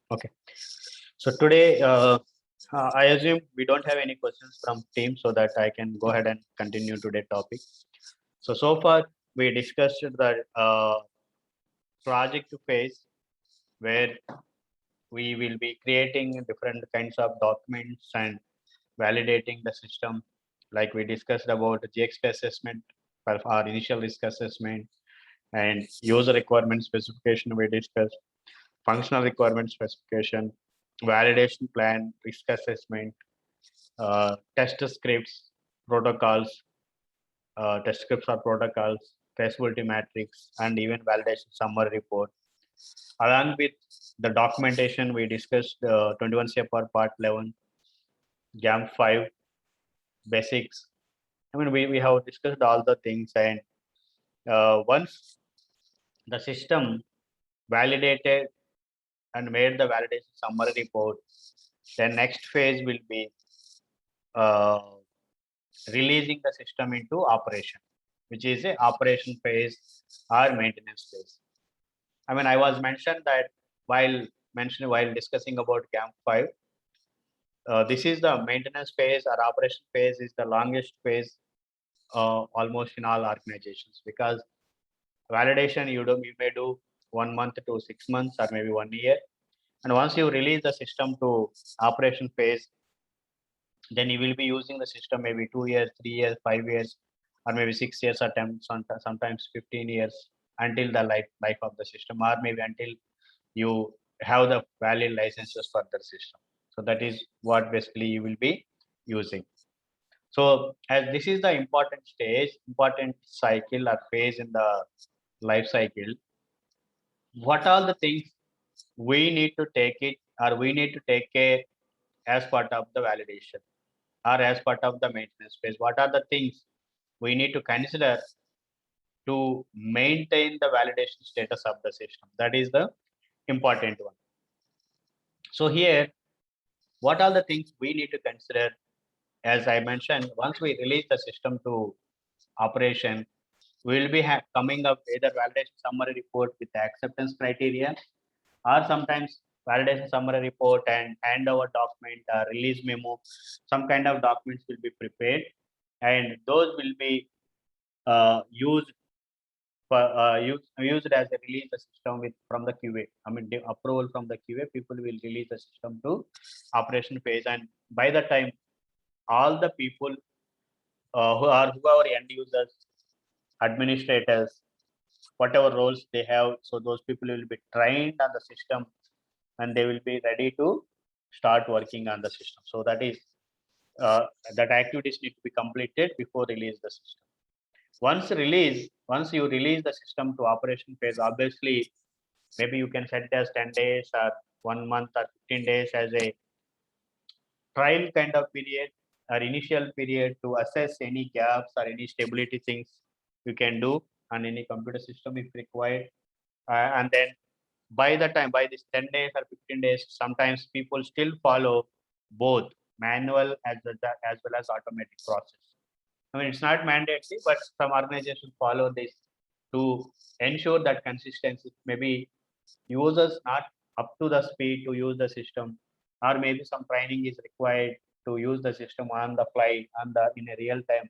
Okay. So today, I assume we don't have any questions from team, so that I can go ahead and continue today topic. So far we discussed the project phase where we will be creating different kinds of documents and validating the system. Like we discussed about the GXP assessment for our initial risk assessment and user requirement specification we discussed, functional requirement specification, validation plan, risk assessment, test scripts, protocols, test scripts or protocols, traceability matrix, and even validation summary report. Along with the documentation, we discussed 21 CFR Part 11, GAMP 5, basics. I mean, we have discussed all the things, and once the system validated and made the validation summary report, the next phase will be uh, releasing the system into operation, which is a operation phase or maintenance phase. I mean, I was mentioned that while discussing about GAMP 5, this is the maintenance phase or operation phase is the longest phase almost in all organizations, because validation you may do 1 month to 6 months or maybe 1 year, and once you release the system to operation phase, then you will be using the system maybe 2 years, 3 years, 5 years, or maybe 6 years, or sometimes 15 years until the life of the system, or maybe until you have the valid licenses for the system. So that is what basically you will be using. So as this is the important stage, important cycle or phase in the life cycle, what are the things we need to take it or we need to take care as part of the validation or as part of the maintenance phase? What are the things we need to consider to maintain the validation status of the system? That is the important one. So here, what are the things we need to consider? As I mentioned, once we release the system to operation, we will be coming up either validation summary report with the acceptance criteria, or sometimes validation summary report and handover document, release memo. Some kind of documents will be prepared, and those will be used for used as a release the system with from the QA. I mean, the approval from the QA, people will release the system to operation phase, and by the time all the people who are end users, administrators, whatever roles they have, so those people will be trained on the system and they will be ready to start working on the system. So that is uh, that activities need to be completed before release the system. Once you release the system to operation phase, obviously maybe you can set it as 10 days or 1 month or 15 days as a trial kind of period or initial period to assess any gaps or any stability things you can do on any computer system if required. And then by this 10 days or 15 days, sometimes people still follow both manual as well as automatic process. I mean, it's not mandatory, but some organizations follow this to ensure that consistency. Maybe users not up to the speed to use the system, or maybe some training is required to use the system on the fly on the in a real time.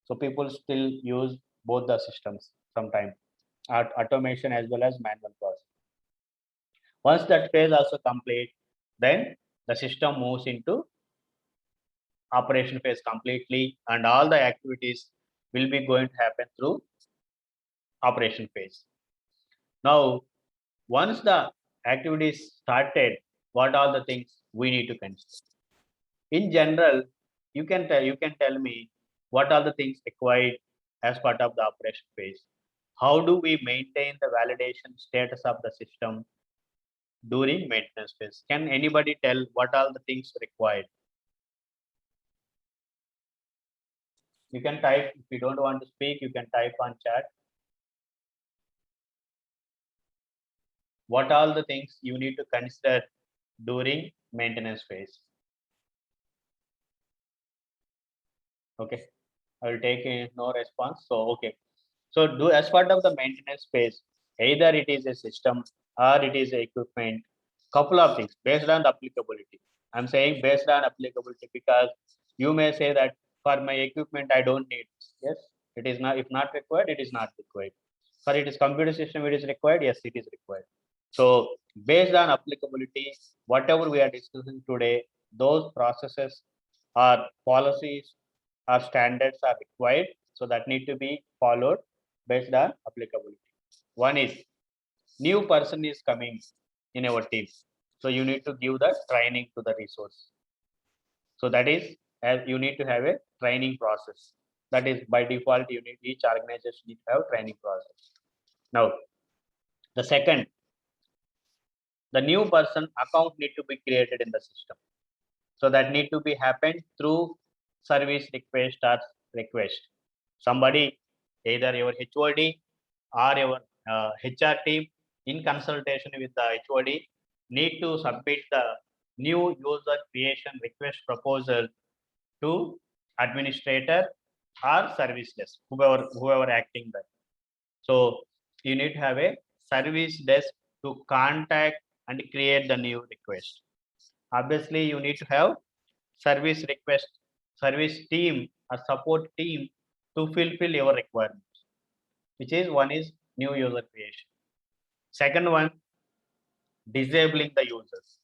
So people still use both the systems sometimes, automation as well as manual process. Once that phase also complete, then the system moves into operation phase completely, and all the activities will be going to happen through operation phase. Now, once the activities started, what are the things we need to consider? In general, you can tell me what are the things required as part of the operation phase. How do we maintain the validation status of the system during maintenance phase? Can anybody tell what are the things required? You can type. If you don't want to speak, you can type on chat. What are the things you need to consider during maintenance phase? Okay, I will take no response. So okay, so do as part of the maintenance phase, either it is a system or it is a equipment. couple of things based on the applicability. I'm saying based on applicability because you may say that for my equipment I don't need. Yes, it is not. If not required, it is not required. For it is computer system, it is required. Yes, it is required. So based on applicability, whatever we are discussing today, those processes or policies or standards are required. So that need to be followed based on applicability. One is new person is coming in our team. So you need to give the training to the resource. So that is as you need to have a training process. That is by default, you need each organization need to have training process. Now, the second, the new person account need to be created in the system. So that need to be happened through service request or request. Somebody, either your HOD or your HR team in consultation with the HOD need to submit the new user creation request proposal to administrator or service desk, whoever acting that. So you need to have a service desk to contact and create the new request. Obviously, you need to have service request, service team or support team to fulfill your requirements, which is one is new user creation. Second one, disabling the users.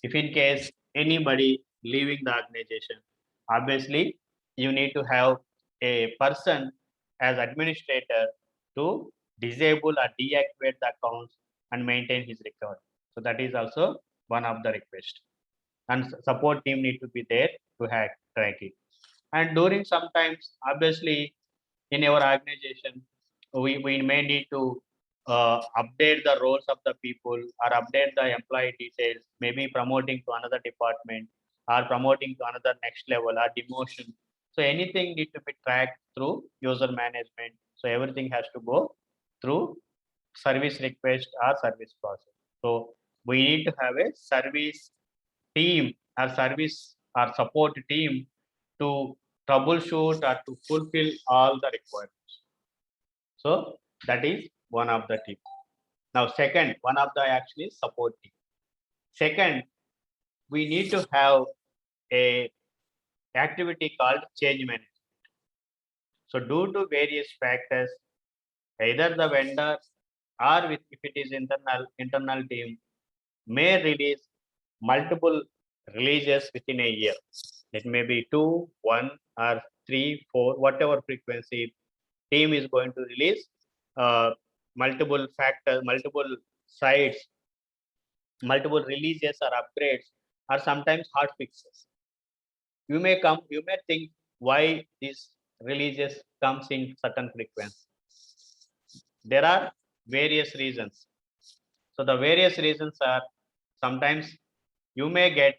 If in case anybody leaving the organization, obviously you need to have a person as administrator to disable or deactivate the accounts and maintain his record. So that is also one of the requests. And support team need to be there to track it. And during sometimes, obviously, in our organization, we may need to update the roles of the people or update the employee details, maybe promoting to another department or promoting to another next level or demotion. So anything need to be tracked through user management. So everything has to go through service request or service process. So we need to have a service team or service or support team to troubleshoot or to fulfill all the requirements. So that is one of the team. Now, second, one of the actually support team. Second, we need to have a activity called change management. So due to various factors, either the vendor or if it is internal team may release multiple releases within a year. It may be 2, 1, or 3, 4, whatever frequency team is going to release multiple factors, multiple sites, multiple releases or upgrades, or sometimes hard fixes. You may think why these releases comes in certain frequency. There are various reasons. So the various reasons are sometimes you may get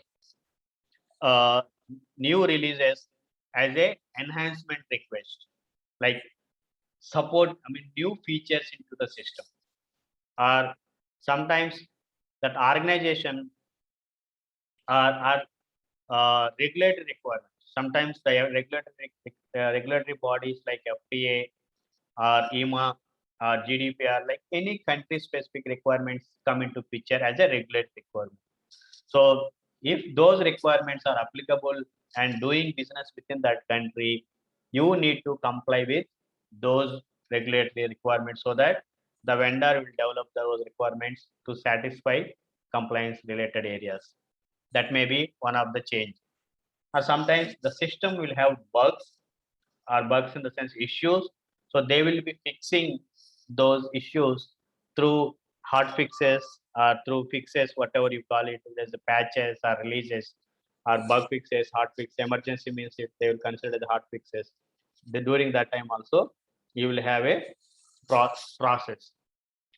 new releases as a enhancement request, like new features into the system, or sometimes that organization are regulatory requirements. Sometimes the regulatory bodies like FDA or EMA or GDPR, like any country specific requirements come into picture as a regulatory requirement. So if those requirements are applicable and doing business within that country, you need to comply with those regulatory requirements so that the vendor will develop those requirements to satisfy compliance related areas. That may be one of the change. Or sometimes the system will have bugs or bugs in the sense issues. So they will be fixing those issues through hot fixes or through fixes, whatever you call it. There's the patches or releases or bug fixes, hot fix. Emergency means if they will consider the hot fixes. During that time also, you will have a process.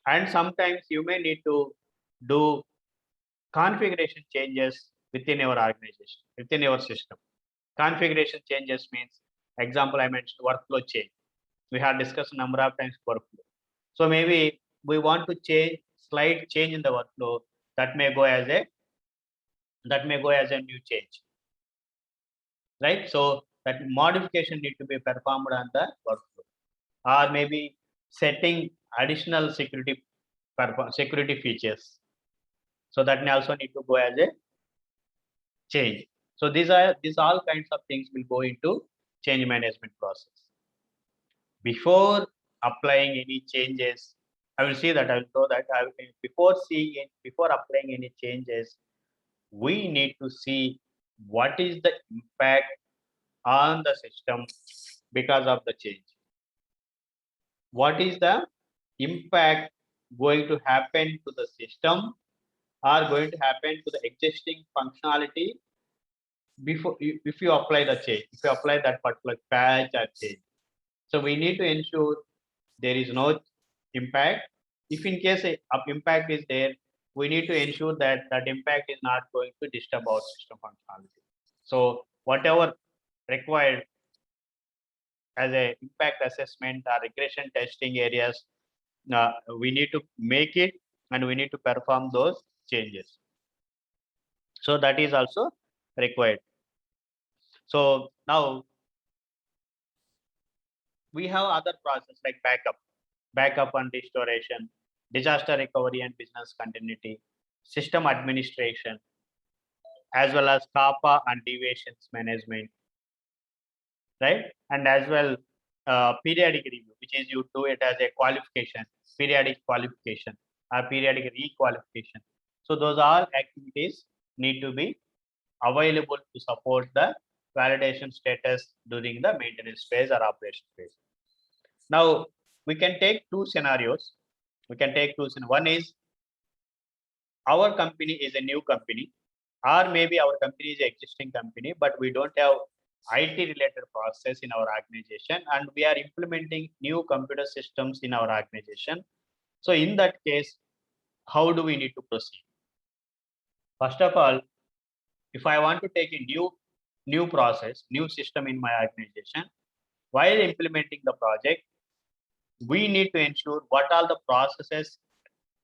And sometimes you may need to do configuration changes within your organization, within your system. Configuration changes means, example I mentioned, workflow change. We have discussed a number of times workflow. So maybe we want to change, slight change in the workflow that may go as a new change, right? So that modification need to be performed on the workflow, or maybe setting additional security features. So that may also need to go as a change. So these all kinds of things will go into change management process. Before applying any changes, I will see that I will show that before applying any changes, we need to see what is the impact on the system because of the change. What is the impact going to happen to the system or going to happen to the existing functionality before if you apply the change, if you apply that particular patch or change. So we need to ensure there is no impact. If in case a impact is there, we need to ensure that that impact is not going to disturb our system functionality. So whatever required as a impact assessment or regression testing areas, we need to make it and we need to perform those changes. So that is also required. So now we have other process like backup and restoration, disaster recovery and business continuity, system administration, as well as CAPA and deviations management, right? And as well, periodic review, which is you do it as a qualification, periodic qualification or periodic requalification. So those all activities need to be available to support the validation status during the maintenance phase or operation phase. Now, we can take two scenarios. One is our company is a new company, or maybe our company is an existing company, but we don't have IT related process in our organization, and we are implementing new computer systems in our organization. So in that case, how do we need to proceed? First of all, if I want to take a new process, new system in my organization, while implementing the project, we need to ensure what all the processes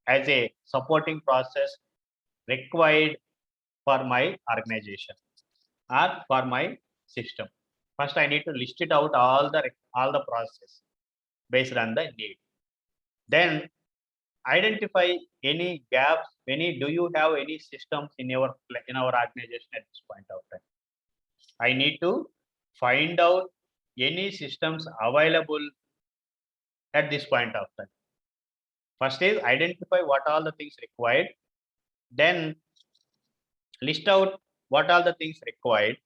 as a supporting process required for my organization or for my system. First, I need to list it out all the process based on the need. Then identify any gaps. Do you have any systems in our organization at this point of time? I need to find out any systems available at this point of time. First is identify what all the things required. Then list out what all the things required.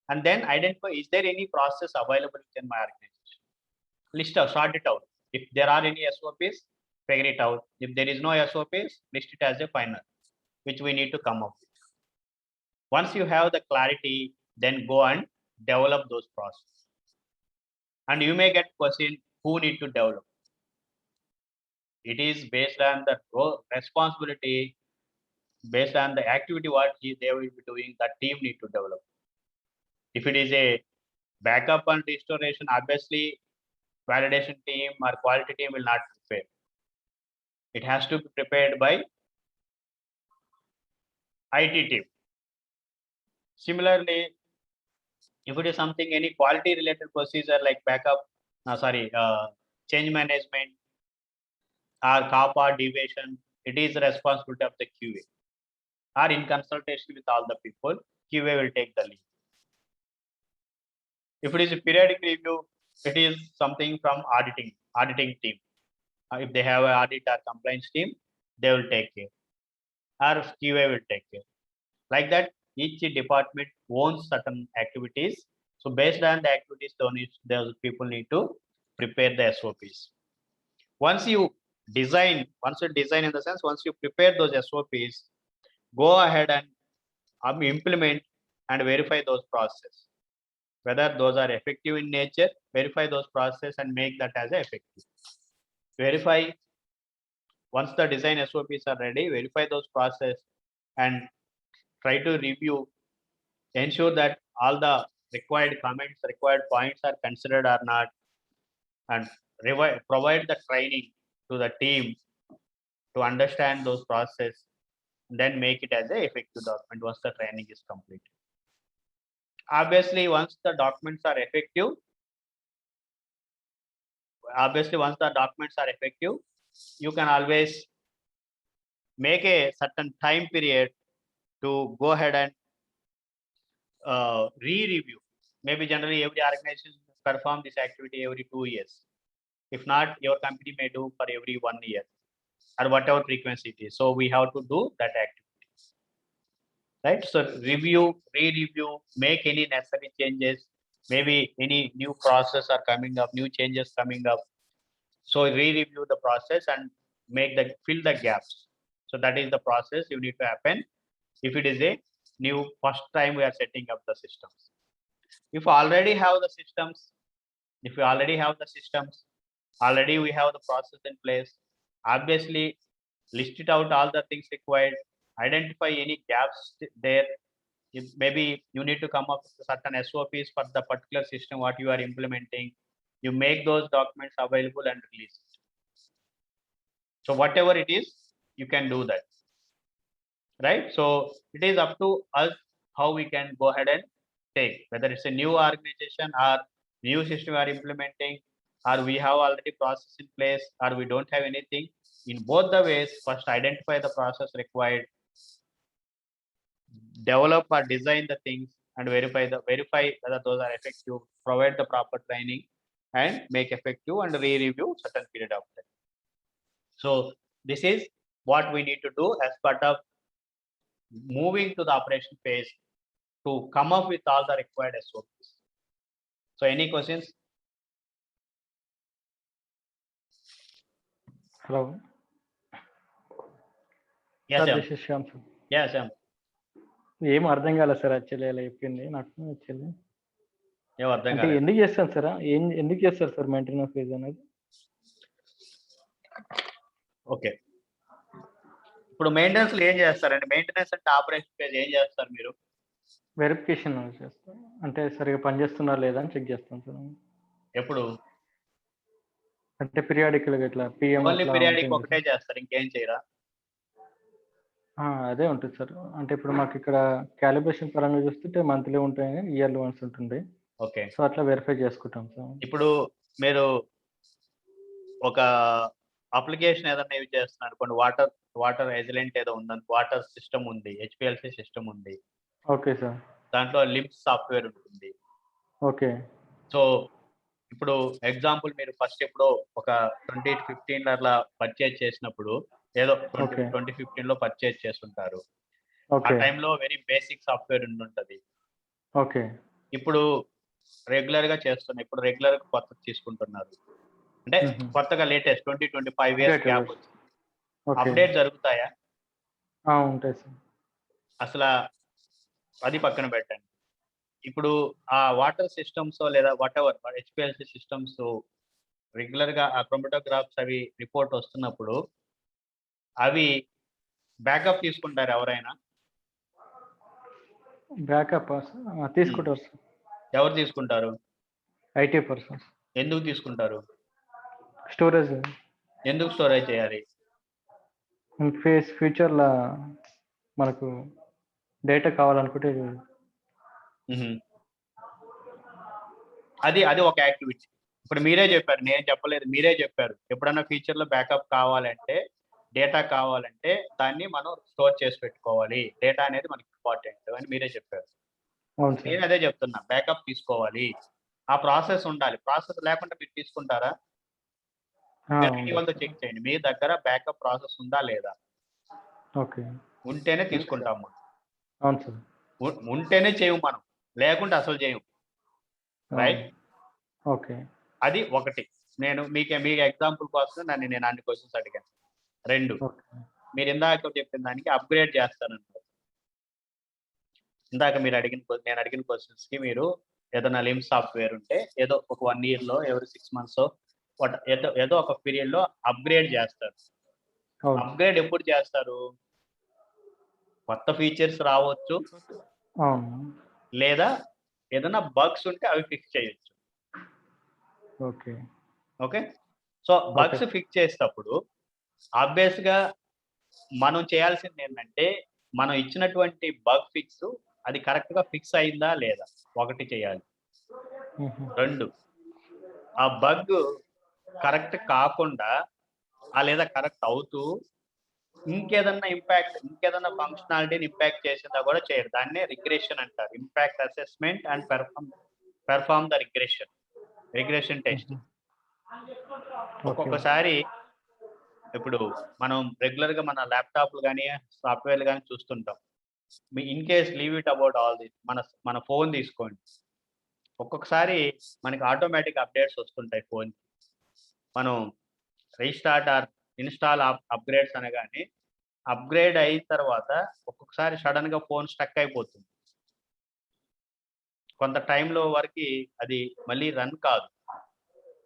And then identify, is there any process available within my organization? List out, sort it out. If there are any SOPs, figure it out. If there is no SOPs, list it as a final, which we need to come up with. Once you have the clarity, then go and develop those processes. And you may get question, who need to develop? It is based on the responsibility, based on the activity what they will be doing, that team need to develop. If it is a backup and restoration, obviously validation team or quality team will not prepare. It has to be prepared by IT team. Similarly, if it is something, any quality related procedure like change management or CAPA deviation, it is the responsibility of the QA. Or in consultation with all the people, QA will take the lead. If it is a periodic review, it is something from auditing team. If they have an audit or compliance team, they will take care. Or QA will take care. Like that, each department owns certain activities. So based on the activities, those people need to prepare the SOPs. Once you design in the sense, once you prepare those SOPs, go ahead and implement and verify those processes. Whether those are effective in nature, verify those processes and make that as effective. Verify, once the design SOPs are ready, verify those processes and try to review, ensure that all the required comments, required points are considered or not, and provide the training to the team to understand those processes, then make it as an effective document once the training is completed. Obviously, once the documents are effective, you can always make a certain time period to go ahead and re-review. Maybe generally every organization perform this activity every 2 years. If not, your company may do for every 1 year or whatever frequency it is. So we have to do that activity, right? So review, re-review, make any necessary changes. Maybe any new process are coming up, new changes coming up. So re-review the process and fill the gaps. So that is the process you need to happen if it is a new first time we are setting up the systems. If you already have the systems, already we have the process in place, obviously list it out all the things required, identify any gaps there. Maybe you need to come up with certain SOPs for the particular system what you are implementing. You make those documents available and release it. So whatever it is, you can do that, right? So it is up to us how we can go ahead and take, whether it's a new organization or new system we are implementing, or we have already process in place, or we don't have anything. In both the ways, first identify the process required, develop or design the things, and verify whether those are effective, provide the proper training, and make effective and re-review certain period of time. So this is what we need to do as part of moving to the operation phase to come up with all the required SOPs. So any questions? Hello. Yes, Sir, Sam. this is Shyam, sir. Yes, Sam. ఏం అర్థం కాలేదు sir actually అలా చెప్పింది నాకు actually. ఏం అర్థం అంటే కాలేదు. ఎందుకు చేస్తాను సార్, ఎందుకు చేస్తారు సార్ మెయింటెనెన్స్ ఫేజ్ అనేది? ఓకే, ఇప్పుడు మెయింటెనెన్స్ ఏం చేస్తారండి? మెయింటెనెన్స్ అంటే ఆపరేషన్ ఫేజ్ ఏం చేస్తారు మీరు? వెరిఫికేషన్ చేస్తాం, అంటే సరిగా పనిచేస్తున్నారు లేదా అని చెక్ చేస్తాం సార్. ఎప్పుడు? అంటే పీరియాడికల్ గా ఇట్లా పిఎం ఓన్లీ పీరియాడిక్ ఒకటే చేస్తారు, ఇంకేం చేయరా? అదే ఉంటుంది సార్. అంటే ఇప్పుడు మాకు ఇక్కడ క్యాలిబ్రేషన్ పరంగా చూస్తుంటే మంత్లీ ఉంటాయి, ఇయర్లీ వన్స్ ఉంటుంది. ఓకే, సో అట్లా వెరిఫై చేసుకుంటాం సార్. ఇప్పుడు మీరు ఒక అప్లికేషన్ ఏదైనా యూజ్ చేస్తున్నారు అనుకోండి, వాటర్ ఎజిలెంట్ ఏదో ఉందని, వాటర్ సిస్టమ్ ఉంది, హెచ్పిఎల్సి సిస్టమ్ ఉంది. Okay sir. దాంట్లో లింప్స్ సాఫ్ట్వేర్ ఉంటుంది. ఓకే. సో ఇప్పుడు ఎగ్జాంపుల్ మీరు ఫస్ట్ ఎప్పుడో ఒక 2015 అట్లా పర్చేజ్ చేసినప్పుడు, ఏదో 2015 లో పర్చేజ్ చేస్తుంటారు. ఆ టైంలో వెరీ బేసిక్ సాఫ్ట్వేర్ ఉంటుంటది. ఓకే. ఇప్పుడు రెగ్యులర్ గా చేస్తున్నారు, ఇప్పుడు రెగ్యులర్ గా కొత్త తీసుకుంటున్నారు, అంటే కొత్తగా లేటెస్ట్ 20-25 ఇయర్స్ గ్యాప్ వచ్చింది. అప్డేట్ జరుగుతాయా? ఉంటాయి సార్. అసలు అది పక్కన పెట్టండి. ఇప్పుడు ఆ వాటర్ సిస్టమ్స్ లేదా what ever HPLC systems regular గా ఆ క్రోమటోగ్రాఫ్స్ అవి రిపోర్ట్ వస్తున్నప్పుడు అవి బ్యాకప్ తీసుకుంటారు ఎవరైనా? బ్యాకప్ తీసుకుంటారు సార్. ఎవరు తీసుకుంటారు? IT persons. ఎందుకు తీసుకుంటారు? స్టోరేజ్. ఎందుకు స్టోరేజ్ చేయాలి? ఫ్యూచర్ లా మనకు డేటా కావాలనుకుంటే అది ఒక యాక్టివిటీ. ఇప్పుడు మీరే చెప్పారు, నేను చెప్పలేదు, మీరే చెప్పారు. ఎప్పుడన్నా ఫ్యూచర్ లో బ్యాకప్ కావాలంటే, డేటా కావాలంటే దాన్ని మనం స్టోర్ చేసి పెట్టుకోవాలి, డేటా అనేది మనకి ఇంపార్టెంట్ అని మీరే చెప్పారు. నేను అదే చెప్తున్నా, బ్యాకప్ తీసుకోవాలి, ఆ ప్రాసెస్ ఉండాలి. ప్రాసెస్ లేకుండా మీరు తీసుకుంటారా? వాళ్ళతో చెక్ చేయండి, మీ దగ్గర బ్యాకప్ ప్రాసెస్ ఉందా లేదా. ఓకే, ఉంటేనే తీసుకుంటాము. అవును సార్. ఉంటేనే చేయము మనం, లేకుంటే అసలు చేయము, రైట్? ఓకే, అది ఒకటి. నేను మీకు ఎగ్జాంపుల్ కోసం నేను అన్ని క్వశ్చన్స్ అడిగాను. 2, మీరు ఇందాక చెప్పిన దానికి అప్గ్రేడ్ చేస్తానన్నారు. ఇందాక నేను అడిగిన క్వశ్చన్స్ కి మీరు ఏదైనా లిమ్ సాఫ్ట్వేర్ ఉంటే ఏదో ఒక 1 year లో, ఎవరి 6 months ఏదో ఒక పీరియడ్ లో అప్గ్రేడ్ చేస్తారు. అప్గ్రేడ్ ఎప్పుడు చేస్తారు? కొత్త ఫీచర్స్ రావచ్చు, లేదా ఏదైనా బగ్స్ ఉంటే అవి ఫిక్స్ చేయొచ్చు. Okay. Okay, so bugs fix చేసేటప్పుడు ఆబ్వియస్ గా మనం చేయాల్సింది ఏంటంటే, మనం ఇచ్చినటువంటి బగ్ ఫిక్స్ అది కరెక్ట్ గా ఫిక్స్ అయిందా లేదా ఒకటి చేయాలి. 2, ఆ బగ్ కరెక్ట్ కాకుండా లేదా కరెక్ట్ అవుతూ ఇంకేదన్నా ఫంక్షనాలిటీని ఇంపాక్ట్ చేసిందా కూడా చేయరు. దాన్నే రిగ్రెషన్ అంటారు. Impact assessment and perform the regression testing. Okay. ఒక్కొక్కసారి ఇప్పుడు మనం రెగ్యులర్‌గా మన ల్యాప్‌టాప్‌లు గాని, సాఫ్ట్‌వేర్‌లు గాని చూస్తుంటాం. In case leave it about all this మన ఫోన్ తీసుకోండి. ఒక్కొక్కసారి మనకి ఆటోమేటిక్ అప్‌డేట్స్ వస్తుంటాయి ఫోన్‌కి. మనం రీస్టార్ట్ ఆర్ ఇన్‌స్టాల్ అప్‌గ్రేడ్స్ అనగానే అప్‌గ్రేడ్ అయిన తర్వాత ఒక్కొక్కసారి సడెన్‌గా ఫోన్ స్టక్ అయిపోతుంది. కొంత టైంలో వరకి అది మళ్ళీ రన్ కాదు.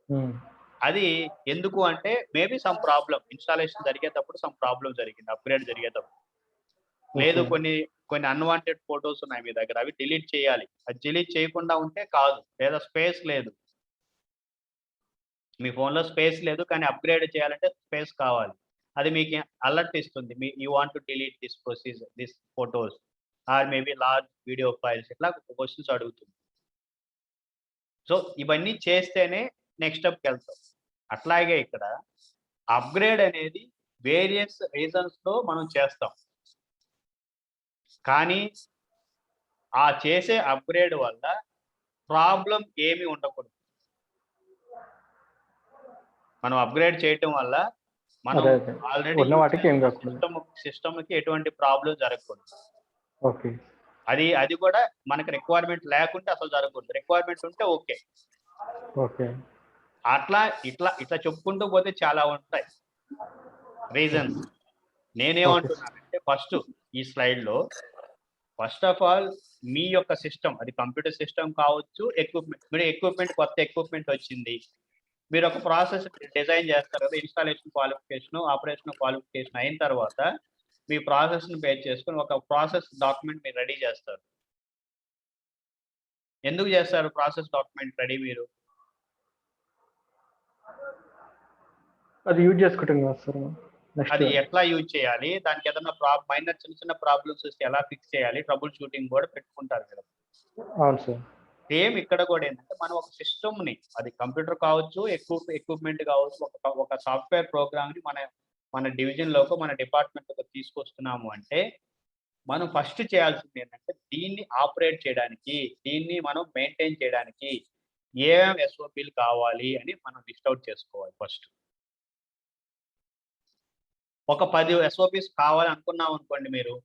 హ్మ్. అది ఎందుకు అంటే మేబీ సమ్ ప్రాబ్లమ్ ఇన్‌స్టాలేషన్ జరిగేటప్పుడు సమ్ ప్రాబ్లమ్ జరిగింది. అప్‌గ్రేడ్ జరిగేటప్పుడు. లేదు ఓకే. కొన్ని అన్‌వాంటెడ్ ఫోటోస్ ఉన్నాయి మీ దగ్గర. అవి డిలీట్ చేయాలి. అది డిలీట్ చేయకుండా ఉంటే కాదు. లేదా స్పేస్ లేదు. మీ ఫోన్‌లో స్పేస్ లేదు. కానీ అప్‌గ్రేడ్ చేయాలంటే స్పేస్ కావాలి. అది మీకు అలర్ట్ ఇస్తుంది. You want to delete this photos or maybe large video files ఇట్లా క్వెషన్స్ అడుగుతుంది. సో, ఇవన్నీ చేస్తేనే నెక్స్ట్ స్టెప్‌కెళ్తాం. అట్లాగే ఇక్కడ అప్‌గ్రేడ్ అనేది వేరియస్ రీజన్స్‌తో మనం చేస్తాం. కానీ ఆ చేసే అప్‌గ్రేడ్ వల్ల ప్రాబ్లమ్ ఏమి ఉండకూడదు. మనం అప్‌గ్రేడ్ చేయటం వల్ల మనం అదే. ఆల్రెడీ ఉన్న యూజ్ వాటికి ఏం చేస్తున్న కాకూడదు. సిస్టమ్‌కి ఎటువంటి ప్రాబ్లమ్ జరగకూడదు. ఓకే. అది కూడా మనకు రిక్వైర్మెంట్ లేకుంటే అసలు జరగకూడదు. రిక్వైర్మెంట్ ఉంటే ఓకే. ఓకే. ఇట్లా చెప్పుకుంటూ పోతే చాలా ఉంటాయి రీజన్స్. ఓకే. నేనేమంటున్నానంటే ఈ స్లైడ్‌లో ఫస్ట్ ఆఫ్ ఆల్ మీ యొక్క సిస్టమ్ అది కంప్యూటర్ సిస్టమ్ కావచ్చు, కొత్త ఎక్విప్‌మెంట్ వచ్చింది. మీరు ఒక ప్రాసెస్ డిజైన్ చేస్తారు కదా! ఇన్‌స్టాలేషన్ క్వాలిఫికేషన్, ఆపరేషన్ క్వాలిఫికేషన్ అయిన తర్వాత మీ ప్రాసెస్‌ని బేస్ చేసుకొని ఒక ప్రాసెస్ డాక్యుమెంట్ మీరు రెడీ చేస్తారు. ఎందుకు చేస్తారు ప్రాసెస్ డాక్యుమెంట్ రెడీ మీరు? అది యూజ్ చేసుకుంటాం కదా సార్ మనం. నెక్స్ట్ అది ఎట్లా యూజ్ చేయాలి? దానికి ఏదన్నా మైనర్ చిన్న ప్రాబ్లమ్స్ వస్తే ఎలా ఫిక్స్ చేయాలి? ట్రబుల్ షూటింగ్ కూడా పెట్టుకుంటారు కదా! అవును సార్. సేమ్ ఇక్కడ కూడా ఏంటంటే మనం ఒక సిస్టమ్‌ని అది కంప్యూటర్ కావచ్చు, ఎక్విప్‌మెంట్ కావచ్చు, ఒక సాఫ్ట్‌వేర్ ప్రోగ్రామ్‌ని మన డివిజన్‌లోకో, మన డిపార్ట్‌మెంట్‌లోకో తీసుకొస్తున్నాము అంటే, మనం ఫస్ట్ చేయాల్సింది ఏంటంటే దీన్ని ఆపరేట్ చేయడానికి, దీన్ని మనం మెయింటైన్ చేయడానికి ఏమేం ఎస్ఓపీలు కావాలి అని మనం లిస్ట్ ఔట్ చేసుకోవాలి ఫస్ట్. ఒక 10 ఎస్ఓపీస్ కావాలనుకున్నాం అనుకోండి మీరు.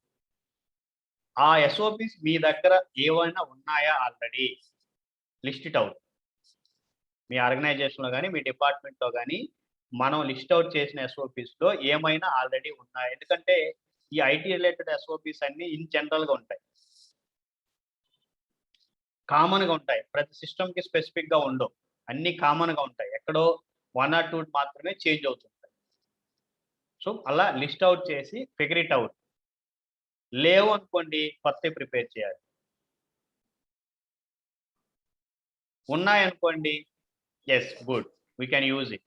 ఆ ఎస్ఓపీస్ మీ దగ్గర ఏవైనా ఉన్నాయా ఆల్రెడీ? List it out. మీ ఆర్గనైజేషన్‌లో గాని, మీ డిపార్ట్‌మెంట్‌లో గాని మనం లిస్ట్ ఔట్ చేసిన ఎస్ఓపీస్‌లో ఏమైనా ఆల్రెడీ ఉన్నాయా? ఎందుకంటే ఈ ఐటీ రిలేటెడ్ ఎస్ఓపీస్ అన్నీ ఇన్ జనరల్‌గా ఉంటాయి. కామన్‌గా ఉంటాయి. ప్రతి సిస్టమ్‌కి స్పెసిఫిక్‌గా ఉండవు. అన్నీ కామన్‌గా ఉంటాయి. ఎక్కడో 1 ఆర్ 2 మాత్రమే చేంజ్ అవుతుంటాయి. సో, అలా లిస్ట్ ఔట్ చేసి ఫిగర్ ఇట్ ఔట్. లేవు అనుకోండి కొత్తవి ప్రిపేర్ చేయాలి. ఉన్నాయనుకోండి yes good. We can use it.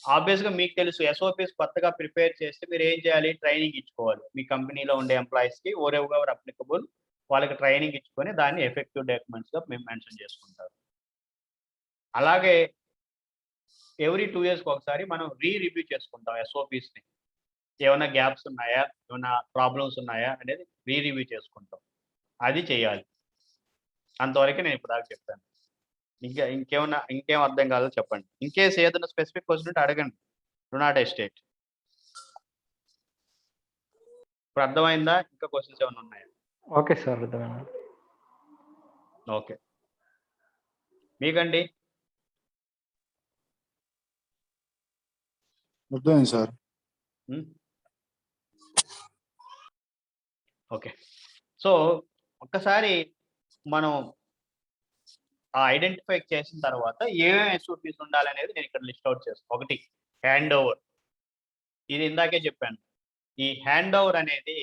ఆబ్వియస్‌గా మీకు తెలుసు ఎస్ఓపీస్ కొత్తగా ప్రిపేర్ చేస్తే మీరేం చేయాలి? ట్రైనింగ్ ఇచ్చుకోవాలి. మీ కంపెనీలో ఉండే ఎంప్లాయీస్‌కి ఎవరెవర్ అప్లికబుల్ వాళ్ళకి ట్రైనింగ్ ఇచ్చుకొని దాన్ని ఎఫెక్టివ్ డాక్యుమెంట్స్‌గా మేము మెన్షన్ చేసుకుంటారు. అలాగే ఎవ్రీ 2 ఇయర్స్‌కి ఒకసారి మనం రివ్యూ చేసుకుంటాం ఎస్ఓపీస్‌ని. ఏమన్నా గ్యాప్స్ ఉన్నాయా? ఏమన్నా ప్రాబ్లమ్స్ ఉన్నాయా? అనేది రివ్యూ చేసుకుంటాం. అది చేయాలి. అంతవరకే నేను ఇప్పటిదాకా చెప్పాను. ఇంకేం అర్థం కాలేదో చెప్పండి. ఇన్‌కేస్ ఏదైనా స్పెసిఫిక్ క్వెషన్ ఉంటే అడగండి. Do not hesitate. ఇప్పుడు అర్థమైందా? ఇంకా క్వెషన్స్ ఏమన్నా ఉన్నాయా? Okay sir. అర్థమైంది. ఓకే. మీకండి? అర్థమైంది సార్. హ్మ్. ఓకే. సో, ఒక్కసారి మనం ఐడెంటిఫై చేసిన తర్వాత ఏమేమి ఎస్ఓపీస్ ఉండాలనేది నేను ఇక్కడ లిస్ట్ ఔట్ చేస్తాను. 1 హ్యాండ్ ఓవర్. ఇది ఇందాకే చెప్పాను. ఈ హ్యాండ్ ఓవర్ అనేది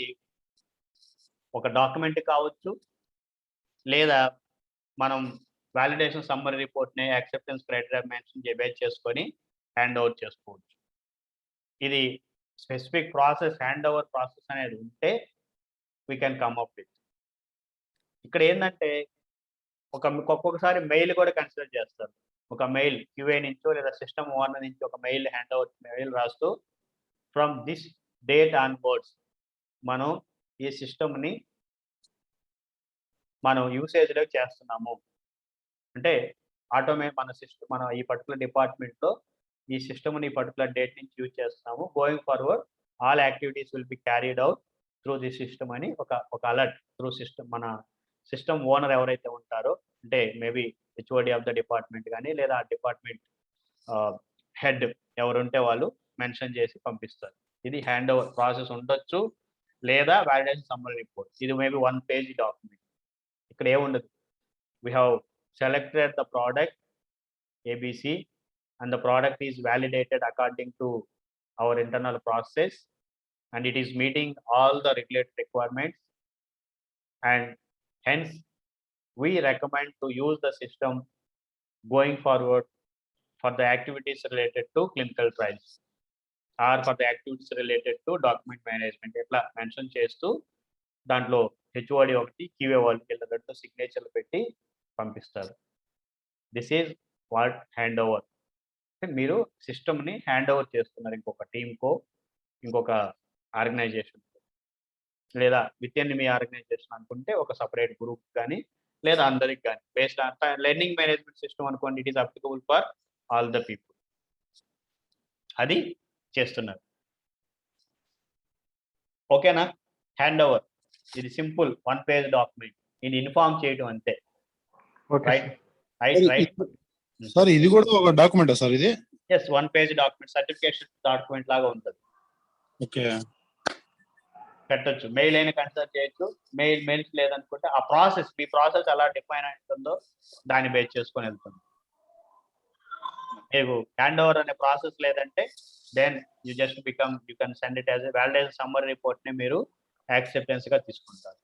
ఒక డాక్యుమెంట్ కావచ్చు, లేదా మనం వాలిడేషన్ సమ్మరీ రిపోర్ట్‌ని యాక్సెప్టెన్స్ క్రైటీరియా మెన్షన్ బేస్ చేసుకొని హ్యాండ్ ఓవర్ చేసుకోవచ్చు. ఇది స్పెసిఫిక్ హ్యాండ్ ఓవర్ ప్రాసెస్ అనేది ఉంటే we can come up with. ఇక్కడ ఏందంటే ఒక్కొక్కసారి మెయిల్ కూడా కన్సిడర్ చేస్తారు. ఒక మెయిల్ క్యూఏ నుంచో లేదా సిస్టమ్ ఓనర్ నుంచి ఒక మెయిల్ రాస్తూ ఫ్రమ్ దిస్ డేట్ ఆన్వర్డ్స్ మనం ఈ సిస్టమ్ని మనం యూసేజ్లో చేస్తున్నాము. అంటే మన ఈ పర్టికులర్ డిపార్ట్మెంట్లో ఈ సిస్టమ్ని ఈ పర్టికులర్ డేట్ నుంచి యూజ్ చేస్తున్నాము. Going forward all activities will be carried out through the system అని ఒక అలర్ట్ త్రూ సిస్టమ్. మన సిస్టమ్ ఓనర్ ఎవరైతే ఉంటారో, అంటే maybe HOD of the department కానీ లేదా డిపార్ట్మెంట్ హెడ్ ఎవరుంటే వాళ్ళు మెన్షన్ చేసి పంపిస్తారు. ఇది హ్యాండ్ ఓవర్ ప్రాసెస్ ఉండొచ్చు, లేదా వాలిడేషన్ సమ్మరీ రిపోర్ట్. ఇది మేబీ 1 పేజ్ డాక్యుమెంట్. ఇక్కడ ఏముండదు. We have selected the product ABC and the product is validated according to our internal process and it is meeting all the regulatory requirements, and hence we recommend to use the system going forward for the activities related to clinical trials or for the activities related to document management. ఇట్లా mention చేస్తూ దాంట్లో HOD ఒకటి QA వాళ్ళు వీళ్ళతో సిగ్నేచర్లు పెట్టి పంపిస్తారు. This is what hand over. మీరు సిస్టమ్ని హ్యాండ్ ఓవర్ చేస్తున్నారు ఇంకొక టీంకో, ఇంకొక ఆర్గనైజేషన్, లేదా విత్ ఇన్ మీ ఆర్గనైజేషన్ అనుకుంటే ఒక సపరేట్ గ్రూప్ కానీ లేదా అందరికి కానీ. Based on learning management system అనుకోండి, it is applicable for all the people. అది చేస్తున్నారు. ఓకేనా? హ్యాండ్ ఓవర్ ఇది సింపుల్ 1 పేజ్ డాక్యుమెంట్. ఇది ఇన్ఫార్మ్ చేయడం అంతే. రైట్. సార్ ఇది కూడా ఒక డాక్యుమెంటా సార్ ఇది? Yes, 1 page document, certification document లాగా ఉంటుంది. ఓకే, పెట్టొచ్చు. మెయిల్ అయినా కన్సిడర్ చేయొచ్చు. మెయిల్స్ లేదనుకుంటే ఆ ప్రాసెస్, మీ ప్రాసెస్ ఎలా డిఫైన్ అవుతుందో దాన్ని బేస్ చేసుకొని వెళ్తుంది. మీకు హ్యాండ్ ఓవర్ అనే ప్రాసెస్ లేదంటే then you can send it as a validation summary report ని మీరు యాక్సెప్టెన్స్ గా తీసుకుంటారు.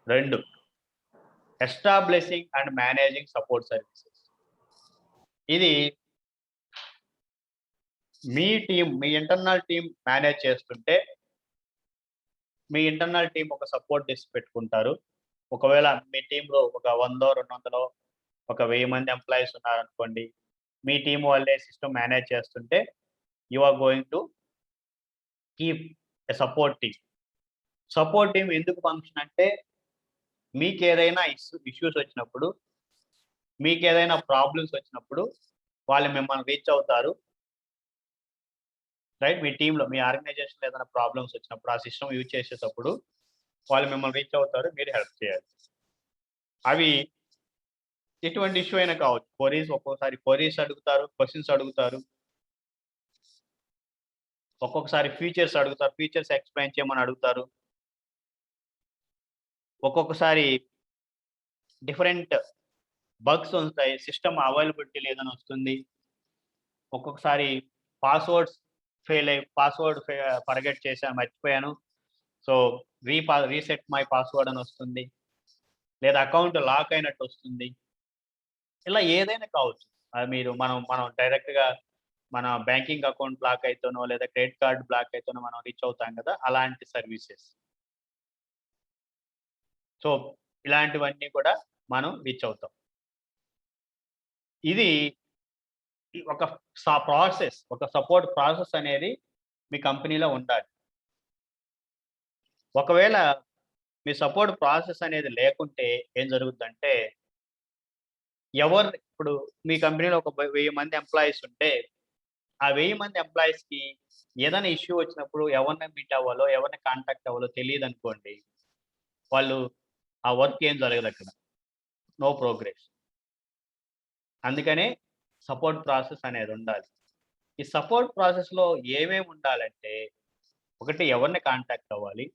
2, establishing and managing support services. ఇది మీ ఇంటర్నల్ టీం మేనేజ్ చేస్తుంటే మీ ఇంటర్నల్ టీం ఒక సపోర్ట్ డెస్క్ పెట్టుకుంటారు. ఒకవేళ మీ టీంలో ఒక 100, 200, ఒక 1000 మంది ఎంప్లాయీస్ ఉన్నారనుకోండి, మీ టీం వాళ్ళే సిస్టమ్ మేనేజ్ చేస్తుంటే you are going to keep a support team. Support team ఎందుకు ఫంక్షన్ అంటే, మీకు ఏదైనా ఇష్యూస్ వచ్చినప్పుడు, మీకు ఏదైనా ప్రాబ్లమ్స్ వచ్చినప్పుడు వాళ్ళు మిమ్మల్ని రీచ్ అవుతారు. రైట్. మీ టీంలో, మీ ఆర్గనైజేషన్లో ఏదైనా ప్రాబ్లమ్స్ వచ్చినప్పుడు ఆ సిస్టమ్ యూజ్ చేసేటప్పుడు వాళ్ళు మిమ్మల్ని రీచ్ అవుతారు, మీరు హెల్ప్ చేయాలి. అవి ఎటువంటి ఇష్యూ అయినా కావచ్చు. ఒక్కోసారి క్వరీస్ అడుగుతారు, క్వశ్చన్స్ అడుగుతారు, ఒక్కొక్కసారి ఫీచర్స్ అడుగుతారు, ఫీచర్స్ ఎక్స్ప్లెయిన్ చేయమని అడుగుతారు. ఒక్కొక్కసారి డిఫరెంట్ బగ్స్ ఉంటాయి, సిస్టమ్ అవైలబిలిటీ లేదని వస్తుంది. ఒక్కొక్కసారి పాస్వర్డ్ ఫర్గెట్ చేశాను, మర్చిపోయాను, సో రీసెట్ మై పాస్వర్డ్ అని వస్తుంది, లేదా అకౌంట్ లాక్ అయినట్టు వస్తుంది. ఇలా ఏదైనా కావచ్చు. అది మనం డైరెక్ట్గా మన బ్యాంకింగ్ అకౌంట్ బ్లాక్ అయితేనో లేదా క్రెడిట్ కార్డ్ బ్లాక్ అయితేనో మనం రీచ్ అవుతాం కదా, అలాంటి సర్వీసెస్. సో ఇలాంటివన్నీ కూడా మనం రీచ్ అవుతాం. ఇది ఒక ప్రాసెస్, ఒక సపోర్ట్ ప్రాసెస్ అనేది మీ కంపెనీలో ఉండాలి. ఒకవేళ మీ సపోర్ట్ ప్రాసెస్ అనేది లేకుంటే ఏం జరుగుతుందంటే, ఇప్పుడు మీ కంపెనీలో ఒక 1000 మంది ఎంప్లాయీస్ ఉంటే ఆ 1000 మంది ఎంప్లాయీస్కి ఏదైనా ఇష్యూ వచ్చినప్పుడు ఎవరిని మీట్ అవ్వాలో, ఎవరిని కాంటాక్ట్ అవ్వాలో తెలియదు అనుకోండి, వాళ్ళు ఆ వర్క్ ఏం జరగదు, అక్కడ నో ప్రోగ్రెస్. అందుకనే సపోర్ట్ ప్రాసెస్ అనేది ఉండాలి. ఈ సపోర్ట్ ప్రాసెస్లో ఏమేమి ఉండాలంటే, ఒకటి ఎవరిని కాంటాక్ట్ అవ్వాలి,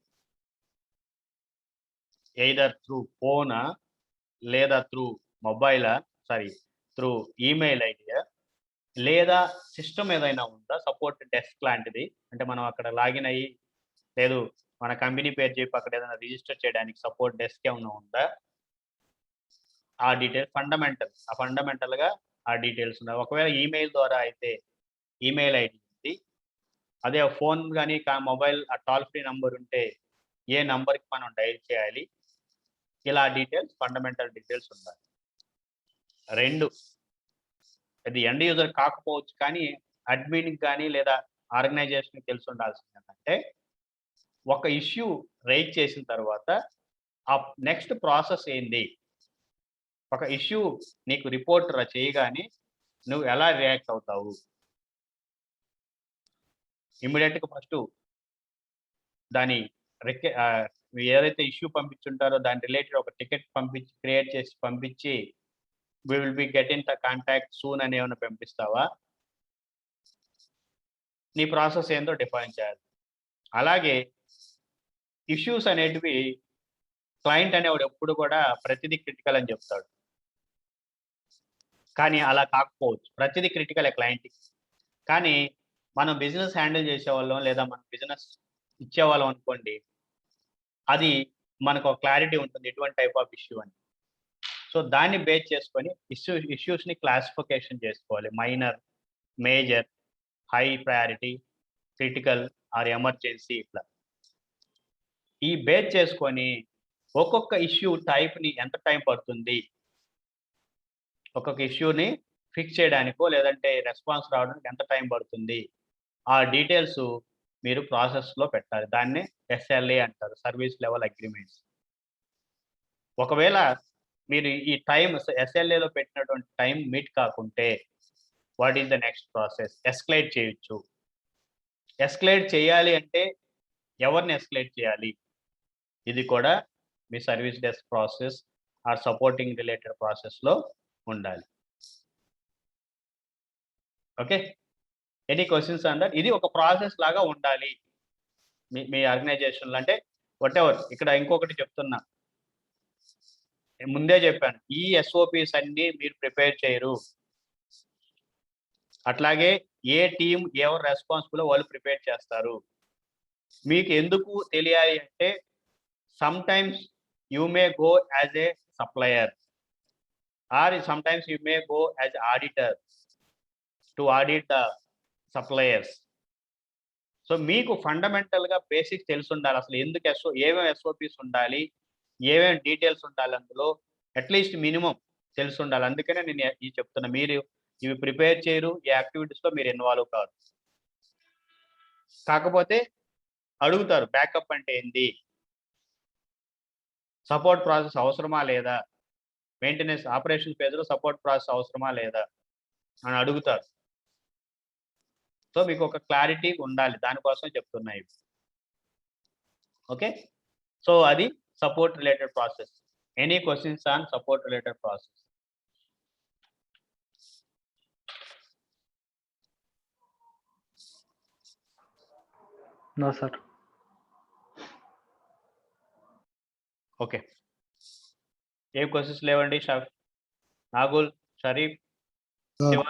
ఎయిదర్ త్రూ ఫోనా లేదా త్రూ త్రూ ఈమెయిల్ ఐడియా, లేదా సిస్టమ్ ఏదైనా ఉందా, సపోర్ట్ డెస్క్ లాంటిది. అంటే మనం అక్కడ లాగిన్ అయ్యి, లేదు మన కంపెనీ పేరు చెప్పి అక్కడ ఏదైనా రిజిస్టర్ చేయడానికి సపోర్ట్ డెస్క్ ఏమైనా ఉందా, ఆ డీటెయిల్స్ ఫండమెంటల్గా ఆ డీటెయిల్స్ ఉన్నాయి. ఒకవేళ ఈమెయిల్ ద్వారా అయితే ఈమెయిల్ ఐడి ఉంది. అదే ఫోన్ కానీ మొబైల్ టోల్ ఫ్రీ నంబర్ ఉంటే ఏ నంబర్కి మనం డైల్ చేయాలి, ఇలా డీటెయిల్స్, ఫండమెంటల్ డీటెయిల్స్ ఉండాలి. రెండు, అది ఎండ్ యూజర్ కాకపోవచ్చు కానీ అడ్మిన్కి కానీ లేదా ఆర్గనైజేషన్కి తెలిసి ఉండాల్సింది ఏంటంటే, ఒక ఇష్యూ రైజ్ చేసిన తర్వాత ఆ నెక్స్ట్ ప్రాసెస్ ఏంది? ఒక ఇష్యూ నీకు రిపోర్ట్ చేయగానే నువ్వు ఎలా రియాక్ట్ అవుతావు? ఇమ్మీడియట్‌గా ఫస్టు దాని ఏదైతే ఇష్యూ పంపించుంటారో దాని రిలేటెడ్ ఒక టికెట్ క్రియేట్ చేసి పంపించి we will be getting the contact soon అని ఏమైనా పంపిస్తావా? నీ ప్రాసెస్ ఏందో డిఫైన్ చేయాలి. అలాగే ఇష్యూస్ అనేటివి క్లయింట్ అనేవాడు ఎప్పుడు కూడా ప్రతిదీ క్రిటికల్ అని చెప్తాడు. కానీ అలా కాకపోవచ్చు. ప్రతిదీ క్రిటికలే క్లయింట్‌కి. కానీ మనం బిజినెస్ హ్యాండిల్ చేసేవాళ్ళం లేదా మనం బిజినెస్ ఇచ్చేవాళ్ళం అనుకోండి, అది మనకు ఒక క్లారిటీ ఉంటుంది ఎటువంటి టైప్ ఆఫ్ ఇష్యూ అని. సో దాన్ని బేస్ చేసుకొని ఇష్యూస్‌ని క్లాసిఫికేషన్ చేసుకోవాలి. Minor, major, high priority, critical or emergency ఇట్లా. ఈ బేస్ చేసుకొని ఒక్కొక్క ఇష్యూ టైప్‌ని ఎంత టైం పడుతుంది? ఒక్కొక్క ఇష్యూని ఫిక్స్ చేయడానికో లేదంటే రెస్పాన్స్ రావడానికి ఎంత టైం పడుతుంది? ఆ డీటెయిల్స్ మీరు ప్రాసెస్‌లో పెట్టాలి. దాన్నే ఎస్ఎల్ఏ అంటారు. Service level agreements. ఒకవేళ మీరు ఈ టైమ్ ఎస్ఎల్ఏలో పెట్టినటువంటి టైం మీట్ కాకుంటే what is the next process? Escalate చేయొచ్చు. ఎస్కలేట్ చేయాలి అంటే ఎవరిని ఎస్కలేట్ చేయాలి? ఇది కూడా మీ service desk process or supporting related ప్రాసెస్‌లో ఉండాలి. Okay. Any questions on that? ఇది ఒక ప్రాసెస్ లాగా ఉండాలి. మీ ఆర్గనైజేషన్‌లో అంటే వాటెవర్. ఇక్కడ ఇంకొకటి చెప్తున్నా. నేను ముందే చెప్పాను. ఈ ఎస్ఓపీస్ అన్నీ మీరు ప్రిపేర్ చేయరు. అట్లాగే ఏ టీమ్ ఎవరు రెస్పాన్సిబుల్ వాళ్ళు ప్రిపేర్ చేస్తారు. మీకు ఎందుకు తెలియాలి అంటే sometimes you may go as a supplier or sometimes you may go as auditor to audit the suppliers. So మీకు ఫండమెంటల్‌గా బేసిక్స్ తెలిసుండాలి. అసలు ఎందుకు ఏమేమి ఎస్ఓపీస్ ఉండాలి? ఏమేమి డీటెయిల్స్ ఉండాలి అందులో? అట్‌లీస్ట్ మినిమమ్ తెలిసుండాలి. అందుకనే నేను ఇది చెప్తున్నా. మీరు ఇవి ప్రిపేర్ చేయరు. ఈ యాక్టివిటీస్‌లో మీరు ఇన్వాల్వ్ కాదు. కాకపోతే అడుగుతారు బ్యాకప్ అంటే ఏంది? సపోర్ట్ ప్రాసెస్ అవసరమా లేదా? మెయింటెనెన్స్ ఆపరేషన్ ఫేజ్‌లో సపోర్ట్ ప్రాసెస్ అవసరమా లేదా? అని అడుగుతారు. సో మీకు ఒక క్లారిటీ ఉండాలి. దానికోసమే చెప్తున్నా ఇవి. ఓకే. సో అది support related process. Any questions on support related process? No sir. Okay. ఏం క్వెషన్స్ లేవండి? నాగుల్, షరీఫ్, శివ?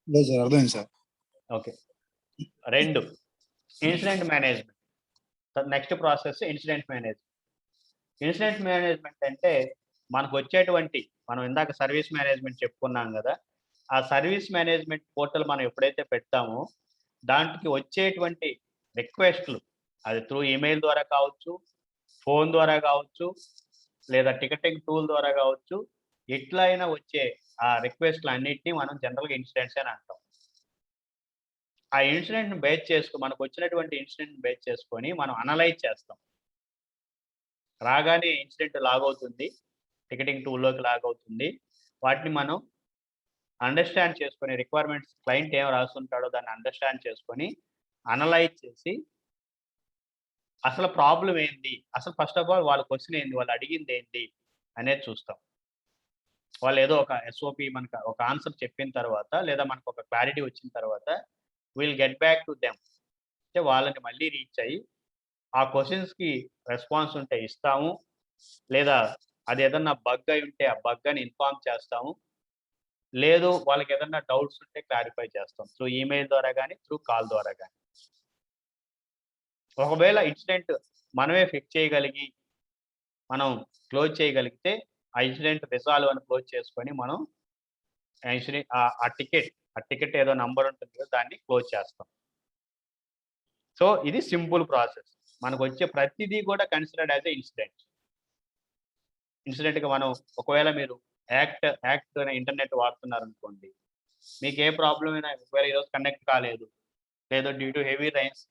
లేదు సార్, అర్థమైంది sir. Okay. 2 incident management. Next process incident management. Incident management అంటే మనకు వచ్చేటువంటి మనం ఇందాక సర్వీస్ మేనేజ్మెంట్ చెప్పుకున్నాం కదా! ఆ సర్వీస్ మేనేజ్మెంట్ పోర్టల్ మనం ఎప్పుడైతే పెడతామో దాంట్లోకి వచ్చేటువంటి రిక్వెస్ట్‌లు అది త్రూ ఈమెయిల్ ద్వారా కావచ్చు, ఫోన్ ద్వారా కావచ్చు, లేదా టికెటింగ్ టూల్ ద్వారా కావచ్చు. ఎట్లా అయినా వచ్చే ఆ రిక్వెస్ట్‌లు అన్నిటిని మనం జనరల్‌గా ఇన్సిడెంట్స్ అని అంటాం. ఆ ఇన్సిడెంట్‌ని బేస్ చేసుకొని మనకు వచ్చినటువంటి ఇన్సిడెంట్‌ని బేస్ చేసుకొని మనం అనలైజ్ చేస్తాం. రాగానే ఇన్సిడెంట్ లాగ్ అవుతుంది. టికెటింగ్ టూల్‌లోకి లాగ్ అవుతుంది. వాటిని మనం అండర్‌స్టాండ్ చేసుకొని రిక్వైర్మెంట్స్ క్లయింట్ ఏం రాసుంటాడో దాన్ని అండర్‌స్టాండ్ చేసుకొని అనలైజ్ చేసి అసలు ప్రాబ్లమ్ ఏంది? అసలు ఫస్ట్ ఆఫ్ ఆల్ వాళ్ళ క్వెషన్ ఏంది? వాళ్ళు అడిగింది ఏంటి? అనేది చూస్తాం. వాళ్ళు ఏదో ఒక ఎస్ఓపి మనకు ఒక ఆన్సర్ చెప్పిన తర్వాత లేదా మనకు ఒక క్లారిటీ వచ్చిన తర్వాత will get back to them. అంటే వాళ్ళని మళ్ళీ రీచ్ అయ్యి ఆ క్వెషన్స్‌కి రెస్పాన్స్ ఉంటే ఇస్తాము. లేదా అది ఏదన్నా బగ్ అయి ఉంటే ఆ బగ్ అని ఇన్ఫార్మ్ చేస్తాము. లేదు వాళ్ళకి ఏదన్నా డౌట్స్ ఉంటే క్లారిఫై చేస్తాం. త్రూ ఈమెయిల్ ద్వారా గాని, త్రూ కాల్ ద్వారా గాని. ఒకవేళ ఇన్సిడెంట్ మనమే ఫిక్స్ చేయగలిగి, మనం క్లోజ్ చేయగలిగితే ఆ ఇన్సిడెంట్ రిజాల్వ్ అని క్లోజ్ చేసుకొని మనం ఆ టికెట్ ఏదో నంబర్ ఉంటుంది కదా! దాన్ని క్లోజ్ చేస్తాం. సో ఇది సింపుల్ ప్రాసెస్. మనకు వచ్చే ప్రతిదీ కూడా కన్సిడర్డ్ యాస్ ఎ ఇన్సిడెంట్. ఇన్సిడెంట్‌గా మనం ఒకవేళ మీరు యాక్ట్ అనే ఇంటర్నెట్ వాడుతున్నారు అనుకోండి, మీకు ఏ ప్రాబ్లం అయినా ఒకవేళ ఈరోజు కనెక్ట్ కాలేదు, లేదా డ్యూ టు హెవీ రైన్స్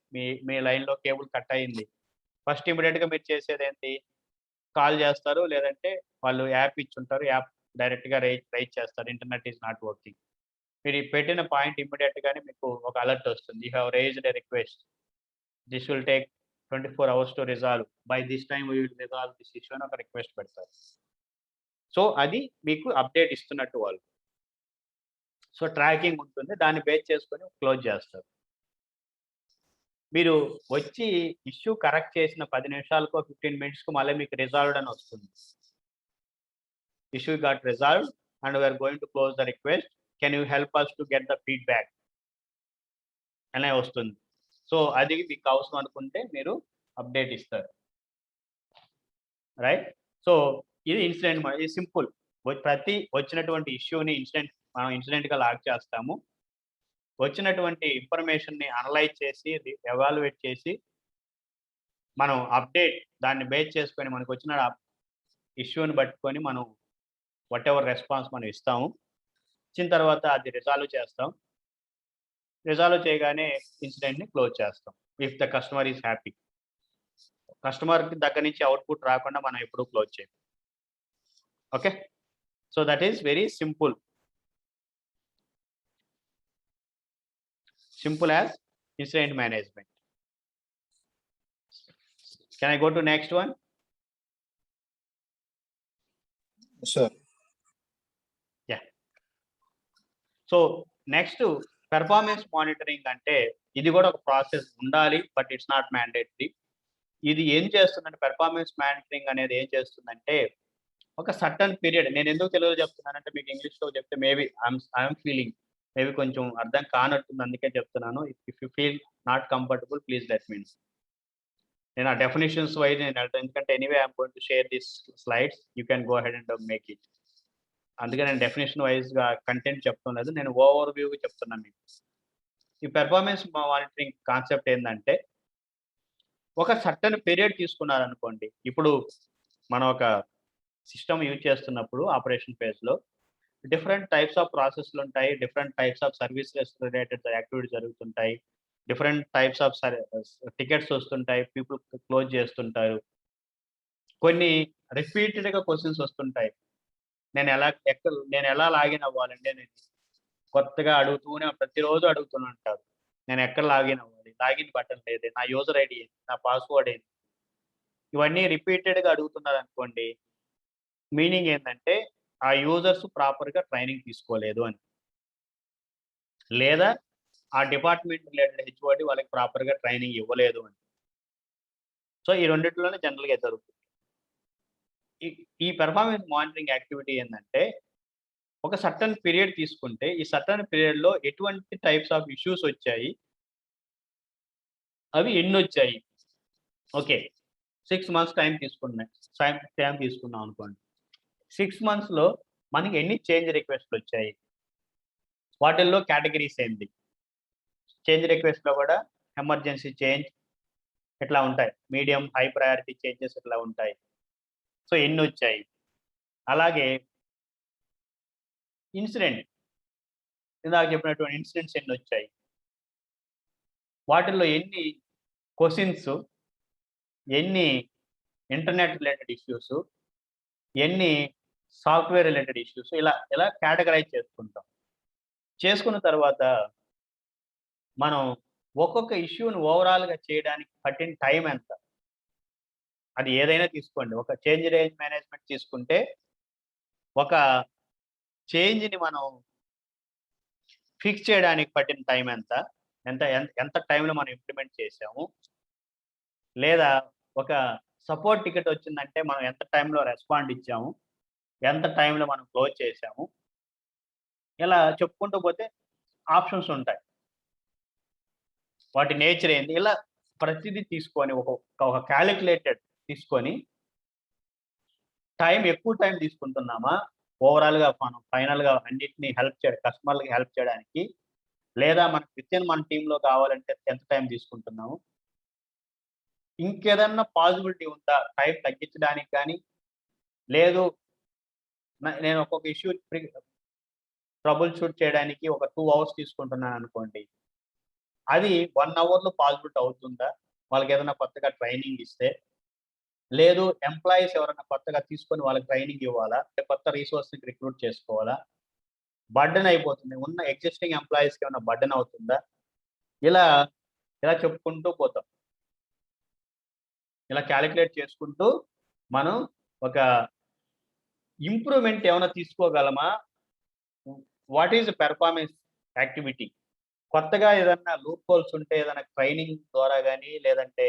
మీ లైన్లో కేబుల్ కట్ అయింది, ఫస్ట్ ఇమీడియట్గా మీరు చేసేది ఏంటి, కాల్ చేస్తారు, లేదంటే వాళ్ళు యాప్ ఇచ్చుంటారు, యాప్ డైరెక్ట్గా రైజ్ చేస్తారు, ఇంటర్నెట్ ఈజ్ నాట్ వర్కింగ్. మీరు పెట్టిన పాయింట్ ఇమీడియట్గానే మీకు ఒక అలర్ట్ వస్తుంది, you have raised a request, this will take 24 hours to resolve, by this time we will resolve this issue అని ఒక రిక్వెస్ట్ పెడతారు. సో అది మీకు అప్డేట్ ఇస్తున్నట్టు వాళ్ళు. సో ట్రాకింగ్ ఉంటుంది, దాన్ని బేస్ చేసుకొని క్లోజ్ చేస్తారు. మీరు వచ్చి ఇష్యూ కరెక్ట్ చేసిన 10 నిమిషాలకో 15 మినిట్స్‌కో మళ్ళీ మీకు రిజాల్వ్డ్ అని వస్తుంది. Issue got resolved and we are going to close the request, can you help us to get the feedback అనే వస్తుంది. సో అది మీకు అవసరం అనుకుంటే మీరు అప్డేట్ ఇస్తారు, రైట్? సో ఇది ఇన్సిడెంట్, ఇది సింపుల్. ప్రతి వచ్చినటువంటి ఇష్యూని మనం ఇన్సిడెంట్గా లాగ్ చేస్తాము. వచ్చినటువంటి ఇన్ఫర్మేషన్ని అనలైజ్ చేసి ఎవాల్యుయేట్ చేసి మనం అప్డేట్ దాన్ని బేస్ చేసుకొని మనకు వచ్చిన ఇష్యూని పట్టుకొని మనం వాట్ ఎవర్ రెస్పాన్స్ మనం ఇస్తాము. ఇచ్చిన తర్వాత అది రిజాల్వ్ చేస్తాం. రిజాల్వ్ చేయగానే ఇన్సిడెంట్ని క్లోజ్ చేస్తాం if the customer is happy. కస్టమర్కి దగ్గర నుంచి అవుట్పుట్ రాకుండా మనం ఎప్పుడూ క్లోజ్ చేయం. Okay, so that is very simple. Simple as incident management. Can I go to next one? Sir. Yeah. So next performance monitoring అంటే ఇది కూడా ఒక ప్రాసెస్ ఉండాలి, బట్ ఇట్స్ నాట్ మ్యాండేటరీ. ఇది ఏం చేస్తుందంటే పెర్ఫార్మెన్స్ మానిటరింగ్ అనేది ఏం చేస్తుందంటే ఒక సర్టన్ పీరియడ్, నేను ఎందుకు తెలుగులో చెప్తున్నానంటే మీకు ఇంగ్లీష్లో చెప్తే మేబీ ఐఎమ్ ఫీలింగ్ మేబీ కొంచెం అర్థం కానట్టుంది, అందుకే చెప్తున్నాను. If you feel not comfortable please let me know. నేను ఆ డెఫినేషన్స్ వైజ్ నేను వెళ్తాను, ఎందుకంటే anyway I'm going to share this slides, you can go ahead and make it. అందుకే నేను డెఫినేషన్ వైజ్గా కంటెంట్ చెప్తున్నది, నేను ఓవర్ వ్యూ చెప్తున్నాను మీకు. ఈ పెర్ఫార్మెన్స్ మానిటరింగ్ కాన్సెప్ట్ ఏంటంటే ఒక సర్టన్ పీరియడ్ తీసుకున్నారనుకోండి, ఇప్పుడు మనం ఒక సిస్టమ్ యూజ్ చేస్తున్నప్పుడు ఆపరేషన్ ఫేజ్లో డిఫరెంట్ టైప్స్ ఆఫ్ ప్రాసెస్లు ఉంటాయి, different types of services related activities జరుగుతుంటాయి, డిఫరెంట్ టైప్స్ ఆఫ్ టికెట్స్ వస్తుంటాయి, పీపుల్ క్లోజ్ చేస్తుంటారు, కొన్ని రిపీటెడ్గా క్వశ్చన్స్ వస్తుంటాయి. నేను ఎలా లాగిన్ అవ్వాలంటే నేను కొత్తగా అడుగుతూనే ప్రతిరోజు అడుగుతూనే ఉంటారు, నేను ఎక్కడ లాగిన్ అవ్వాలి, లాగిన్ బటన్ లేదు, నా యూజర్ ఐడి ఏంటి, నా పాస్వర్డ్ ఏంటి, ఇవన్నీ రిపీటెడ్గా అడుగుతున్నారు అనుకోండి, మీనింగ్ ఏంటంటే ఆ యూజర్స్ ప్రాపర్గా ట్రైనింగ్ తీసుకోలేదు అని, లేదా ఆ డిపార్ట్మెంట్ రిలేటెడ్ హెచ్ఓడి వాళ్ళకి ప్రాపర్గా ట్రైనింగ్ ఇవ్వలేదు అని. సో ఈ రెండిట్లోనే జనరల్గా జరుగుతుంది. ఈ పెర్ఫార్మెన్స్ మానిటరింగ్ యాక్టివిటీ ఏంటంటే ఒక సర్టన్ పీరియడ్ తీసుకుంటే ఈ సర్టన్ పీరియడ్లో ఎటువంటి టైప్స్ ఆఫ్ ఇష్యూస్ వచ్చాయి, అవి ఎన్ని వచ్చాయి. ఓకే, 6 months టైం తీసుకున్నాం అనుకోండి, 6 monthsలో మనకి ఎన్ని చేంజ్ రిక్వెస్ట్లు వచ్చాయి, వాటిల్లో కేటగిరీస్ ఏంటి, చేంజ్ రిక్వెస్ట్లో కూడా ఎమర్జెన్సీ చేంజ్ ఇట్లా ఉంటాయి, మీడియం హై ప్రయారిటీ చేంజెస్ ఇట్లా ఉంటాయి. సో ఎన్ని వచ్చాయి. అలాగే ఇన్సిడెంట్, ఇందాక చెప్పినటువంటి ఇన్సిడెంట్స్ ఎన్ని వచ్చాయి, వాటిల్లో ఎన్ని క్వశ్చన్స్, ఎన్ని ఇంటర్నెట్ రిలేటెడ్ ఇష్యూస్, ఎన్ని సాఫ్ట్వేర్ రిలేటెడ్ ఇష్యూస్, ఇలా కేటగరైజ్ చేసుకున్న తర్వాత మనం ఒక్కొక్క ఇష్యూని ఓవరాల్గా చేయడానికి పట్టిన టైం ఎంత, అది ఏదైనా తీసుకోండి. ఒక చేంజ్ రేంజ్ మేనేజ్మెంట్ తీసుకుంటే ఒక చేంజ్ని మనం ఫిక్స్ చేయడానికి పట్టిన టైం ఎంత టైంలో మనం ఇంప్లిమెంట్ చేసాము, లేదా ఒక సపోర్ట్ టికెట్ వచ్చిందంటే మనం ఎంత టైంలో రెస్పాండ్ ఇచ్చాము, ఎంత టైంలో మనం క్లోజ్ చేసాము, ఇలా చెప్పుకుంటూ పోతే ఆప్షన్స్ ఉంటాయి, వాటి నేచర్ ఏంది, ఇలా ప్రతిదీ తీసుకొని ఒక క్యాలిక్యులేటెడ్ తీసుకొని ఎక్కువ టైం తీసుకుంటున్నామా ఓవరాల్గా మనం ఫైనల్గా అన్నిటిని కస్టమర్లకి హెల్ప్ చేయడానికి, లేదా మనకు వితిన్ మన టీంలో కావాలంటే ఎంత టైం తీసుకుంటున్నాము, ఇంకేదన్నా పాసిబిలిటీ ఉందా టైం తగ్గించడానికి కానీ, లేదు నేను ఒక్కొక్క ఇష్యూ ట్రబుల్ షూట్ చేయడానికి ఒక 2 అవర్స్ తీసుకుంటున్నాను అనుకోండి, అది 1 అవర్లో పాసిబిలిటీ అవుతుందా? వాళ్ళకి ఏదైనా కొత్తగా ట్రైనింగ్ ఇస్తే, లేదు ఎంప్లాయీస్ ఎవరైనా కొత్తగా తీసుకొని వాళ్ళకి ట్రైనింగ్ ఇవ్వాలా? కొత్త రిసోర్స్‌ని రిక్రూట్ చేసుకోవాలా? బర్డెన్ అయిపోతుంది. ఉన్న ఎగ్జిస్టింగ్ ఎంప్లాయీస్‌కి ఏమైనా బర్డెన్ అవుతుందా? ఇలా చెప్పుకుంటూ పోతాం. ఇలా క్యాలిక్యులేట్ చేసుకుంటూ మనం ఒక ఇంప్రూవ్‌మెంట్ ఏమైనా తీసుకోగలమా? What is performance activity? కొత్తగా ఏదన్నా లూప్ హోల్స్ ఉంటే ఏదైనా ట్రైనింగ్ ద్వారా గాని, లేదంటే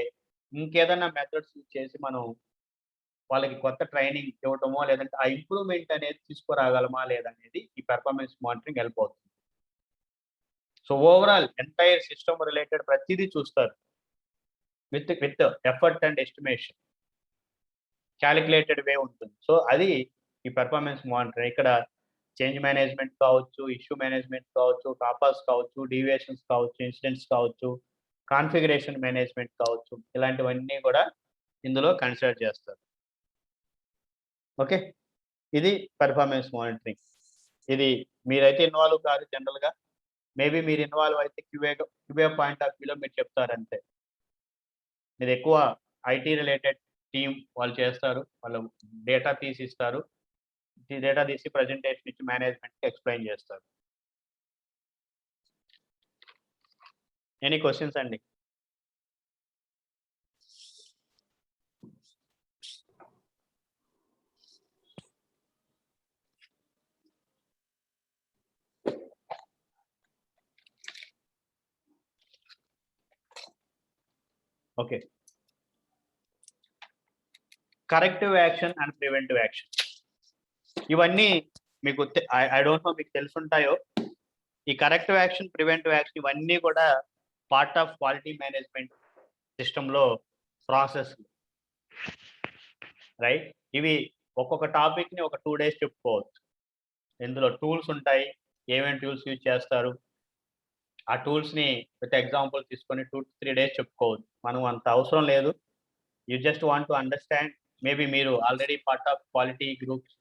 ఇంకేదన్నా మెథడ్స్ యూజ్ చేసి మనం వాళ్ళకి కొత్త ట్రైనింగ్ ఇవ్వటమో, లేదంటే ఆ ఇంప్రూవ్‌మెంట్ అనేది తీసుకురాగలమా లేదనేది ఈ పెర్ఫార్మెన్స్ మానిటరింగ్ హెల్ప్ అవుతుంది. So overall entire system related ప్రతిదీ చూస్తారు. With effort and estimation. Calculated way ఉంటుంది. సో అది ఈ పెర్ఫార్మెన్స్ మానిటరింగ్. ఇక్కడ చేంజ్ మేనేజ్మెంట్ కావచ్చు, ఇష్యూ మేనేజ్మెంట్ కావచ్చు, కాపాస్ కావచ్చు, డీవియేషన్స్ కావచ్చు, ఇన్సిడెంట్స్ కావచ్చు, కాన్ఫిగరేషన్ మేనేజ్మెంట్ కావచ్చు, ఇలాంటివన్నీ కూడా ఇందులో కన్సిడర్ చేస్తారు. ఓకే. ఇది పెర్ఫార్మెన్స్ మానిటరింగ్. ఇది మీరైతే ఇన్వాల్వ్ కాదు జనరల్‌గా. మేబీ మీరు ఇన్వాల్వ్ అయితే క్యూఏ పాయింట్ ఆఫ్ వ్యూలో మీరు చెప్తారంతే. ఇది ఎక్కువ ఐటీ రిలేటెడ్ టీమ్ వాళ్ళు చేస్తారు. వాళ్ళు డేటా తీసిస్తారు. ఈ డేటా తీసి ప్రెజెంటేషన్ ఇచ్చి మేనేజ్మెంట్‌కి ఎక్స్‌ప్లెయిన్ చేస్తారు. ఎనీ క్వెషన్స్ అండి? Okay. Corrective action and preventive action. ఇవన్నీ మీకు ఐ డోంట్ నో మీకు తెలుసుంటాయో. ఈ కరెక్టివ్ యాక్షన్, ప్రివెంటివ్ యాక్షన్ ఇవన్నీ కూడా పార్ట్ ఆఫ్ క్వాలిటీ మేనేజ్మెంట్ సిస్టమ్‌లో ప్రాసెస్. రైట్? ఇవి ఒక్కొక్క టాపిక్‌ని ఒక 2 డేస్ చెప్పుకోవచ్చు. ఇందులో టూల్స్ ఉంటాయి. ఏమేం టూల్స్ యూజ్ చేస్తారు? ఆ టూల్స్‌ని విత్ ఎగ్జాంపుల్ తీసుకొని 2-3 డేస్ చెప్పుకోవచ్చు. మనం అంత అవసరం లేదు. You just want to understand. Maybe మీరు already part of quality groups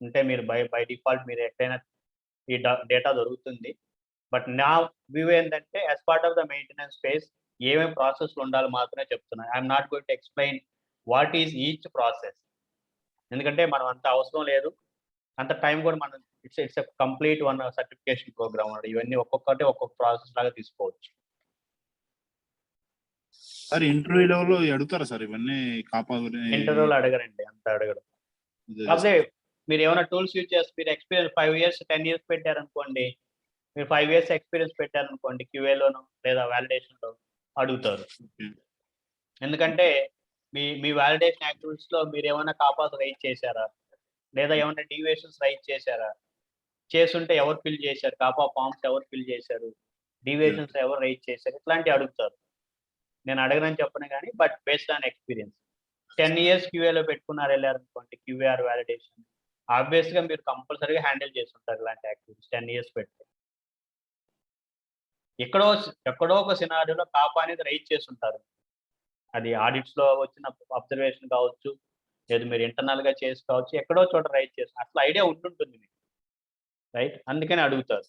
ఉంటే మీరు బై డిఫాల్ట్ మీరు ఎక్కడైనా ఈ డేటా దొరుకుతుంది. బట్ నా వ్యూ ఏంటంటే as part of the maintenance phase ఏమేం ప్రాసెస్‌లు ఉండాలో మాత్రమే చెప్తున్నా. I am not going to explain what is each process. ఎందుకంటే మనం అంత అవసరం లేదు. అంత టైం కూడా మనం it's a complete one certification program అన్నమాట. ఇవన్నీ ఒక్కొక్కటి ఒక్కొక్క ప్రాసెస్ లాగా తీసుకోవచ్చు. సార్ ఇంటర్వ్యూ లెవెల్‌లో అడుగుతారా సార్ ఇవన్నీ ఇంటర్వ్యూలో అడగరండి. అంత అడగరు. కాకపోతే మీరు ఏమైనా టూల్స్ యూజ్ చేసి మీరు ఎక్స్‌పీరియన్స్ 5 ఇయర్స్, 10 ఇయర్స్ పెట్టారనుకోండి. మీరు 5 ఇయర్స్ ఎక్స్‌పీరియన్స్ పెట్టారనుకోండి క్యూఏలోనో లేదా వాలిడేషన్‌లో అడుగుతారు. ఎందుకంటే మీ వాలిడేషన్ యాక్టివిటీస్‌లో మీరేమైనా కాపాస్ రైజ్ చేశారా? లేదా ఏమైనా డీవియేషన్స్ రైజ్ చేశారా? చేసుంటే ఎవరు ఫిల్ చేశారు? కాపా ఫార్మ్స్ ఎవరు ఫిల్ చేశారు? డీవియేషన్స్ ఎవరు రైజ్ చేశారు? ఇట్లాంటివి అడుగుతారు. నేను అడగనని చెప్పను గానీ but based on experience. 10 years క్యూఏలో పెట్టుకున్నారు ఎళ్లారనుకోండి క్యూఏ ఆర్ వాలిడేషన్. ఆబ్వియస్‌గా మీరు కంపల్సరీగా హ్యాండిల్ చేసుంటారు ఇలాంటి యాక్టివిటీస్ 10 ఇయర్స్ పెడితే. ఎక్కడో ఒక సినారియోలో కాపా అనేది రైజ్ చేసుంటారు. అది ఆడిట్స్‌లో వచ్చిన అబ్జర్వేషన్ కావచ్చు, లేదు మీరు ఇంటర్నల్‌గా చేసి కావచ్చు, ఎక్కడో చోట రైజ్ చేసి అసలు ఐడియా ఉండుంటుంది మీకు. రైట్? అందుకని అడుగుతారు.